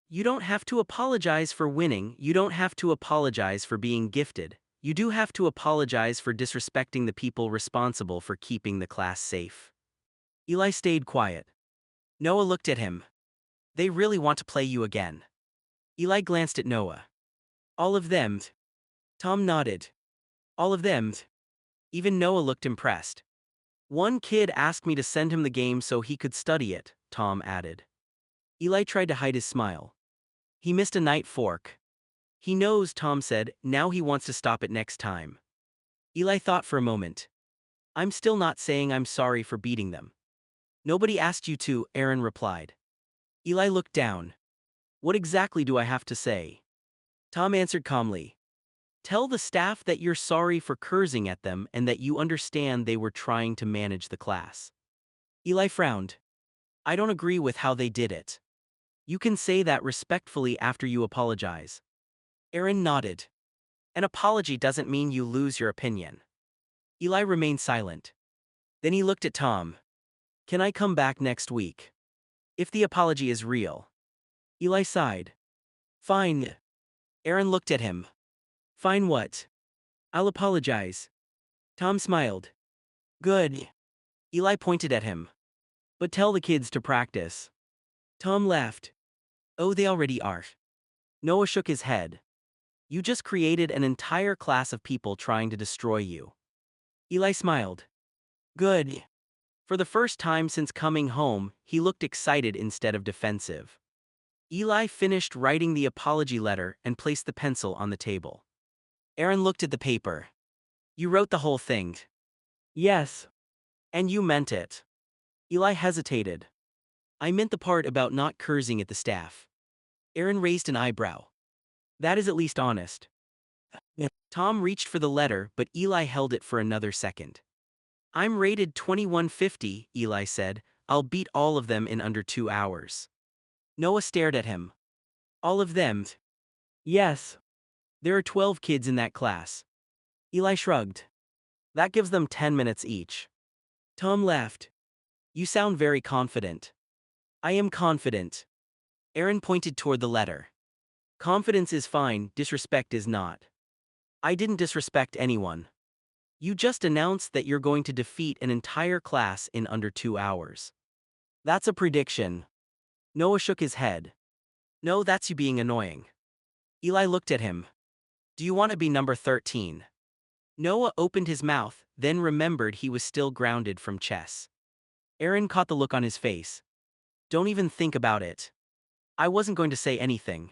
You don't have to apologize for winning, you don't have to apologize for being gifted. You do have to apologize for disrespecting the people responsible for keeping the class safe. Eli stayed quiet. Noah looked at him. They really want to play you again. Eli glanced at Noah. All of them? Tom nodded. All of them? Even Noah looked impressed. One kid asked me to send him the game so he could study it, Tom added. Eli tried to hide his smile. He missed a night fork. He knows, Tom said, now he wants to stop it next time. Eli thought for a moment. I'm still not saying I'm sorry for beating them. Nobody asked you to, Aaron replied. Eli looked down. What exactly do I have to say? Tom answered calmly. Tell the staff that you're sorry for cursing at them and that you understand they were trying to manage the class. Eli frowned. I don't agree with how they did it. You can say that respectfully after you apologize. Aaron nodded. An apology doesn't mean you lose your opinion. Eli remained silent. Then he looked at Tom. Can I come back next week? If the apology is real. Eli sighed. Fine. Aaron looked at him. Fine what? I'll apologize. Tom smiled. Good. Eli pointed at him. But tell the kids to practice. Tom laughed. Oh, they already are. Noah shook his head. You just created an entire class of people trying to destroy you. Eli smiled. Good. For the first time since coming home, he looked excited instead of defensive. Eli finished writing the apology letter and placed the pencil on the table. Aaron looked at the paper. You wrote the whole thing. Yes. And you meant it. Eli hesitated. I meant the part about not cursing at the staff. Aaron raised an eyebrow. That is at least honest. Yeah. Tom reached for the letter, but Eli held it for another second. I'm rated 2150, Eli said. I'll beat all of them in under 2 hours. Noah stared at him. All of them? Yes. There are 12 kids in that class. Eli shrugged. That gives them 10 minutes each. Tom laughed. You sound very confident. I am confident. Aaron pointed toward the letter. Confidence is fine, disrespect is not. I didn't disrespect anyone. You just announced that you're going to defeat an entire class in under 2 hours. That's a prediction. Noah shook his head. No, that's you being annoying. Eli looked at him. Do you want to be number 13? Noah opened his mouth, then remembered he was still grounded from chess. Aaron caught the look on his face. Don't even think about it. I wasn't going to say anything.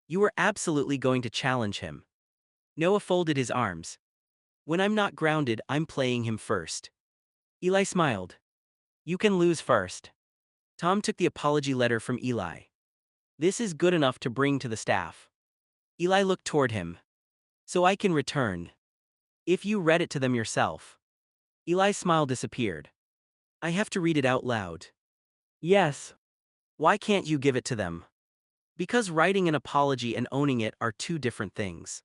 You were absolutely going to challenge him. Noah folded his arms. When I'm not grounded, I'm playing him first. Eli smiled. You can lose first. Tom took the apology letter from Eli. This is good enough to bring to the staff. Eli looked toward him. So I can return. If you read it to them yourself. Eli's smile disappeared. I have to read it out loud. Yes. Why can't you give it to them? Because writing an apology and owning it are two different things.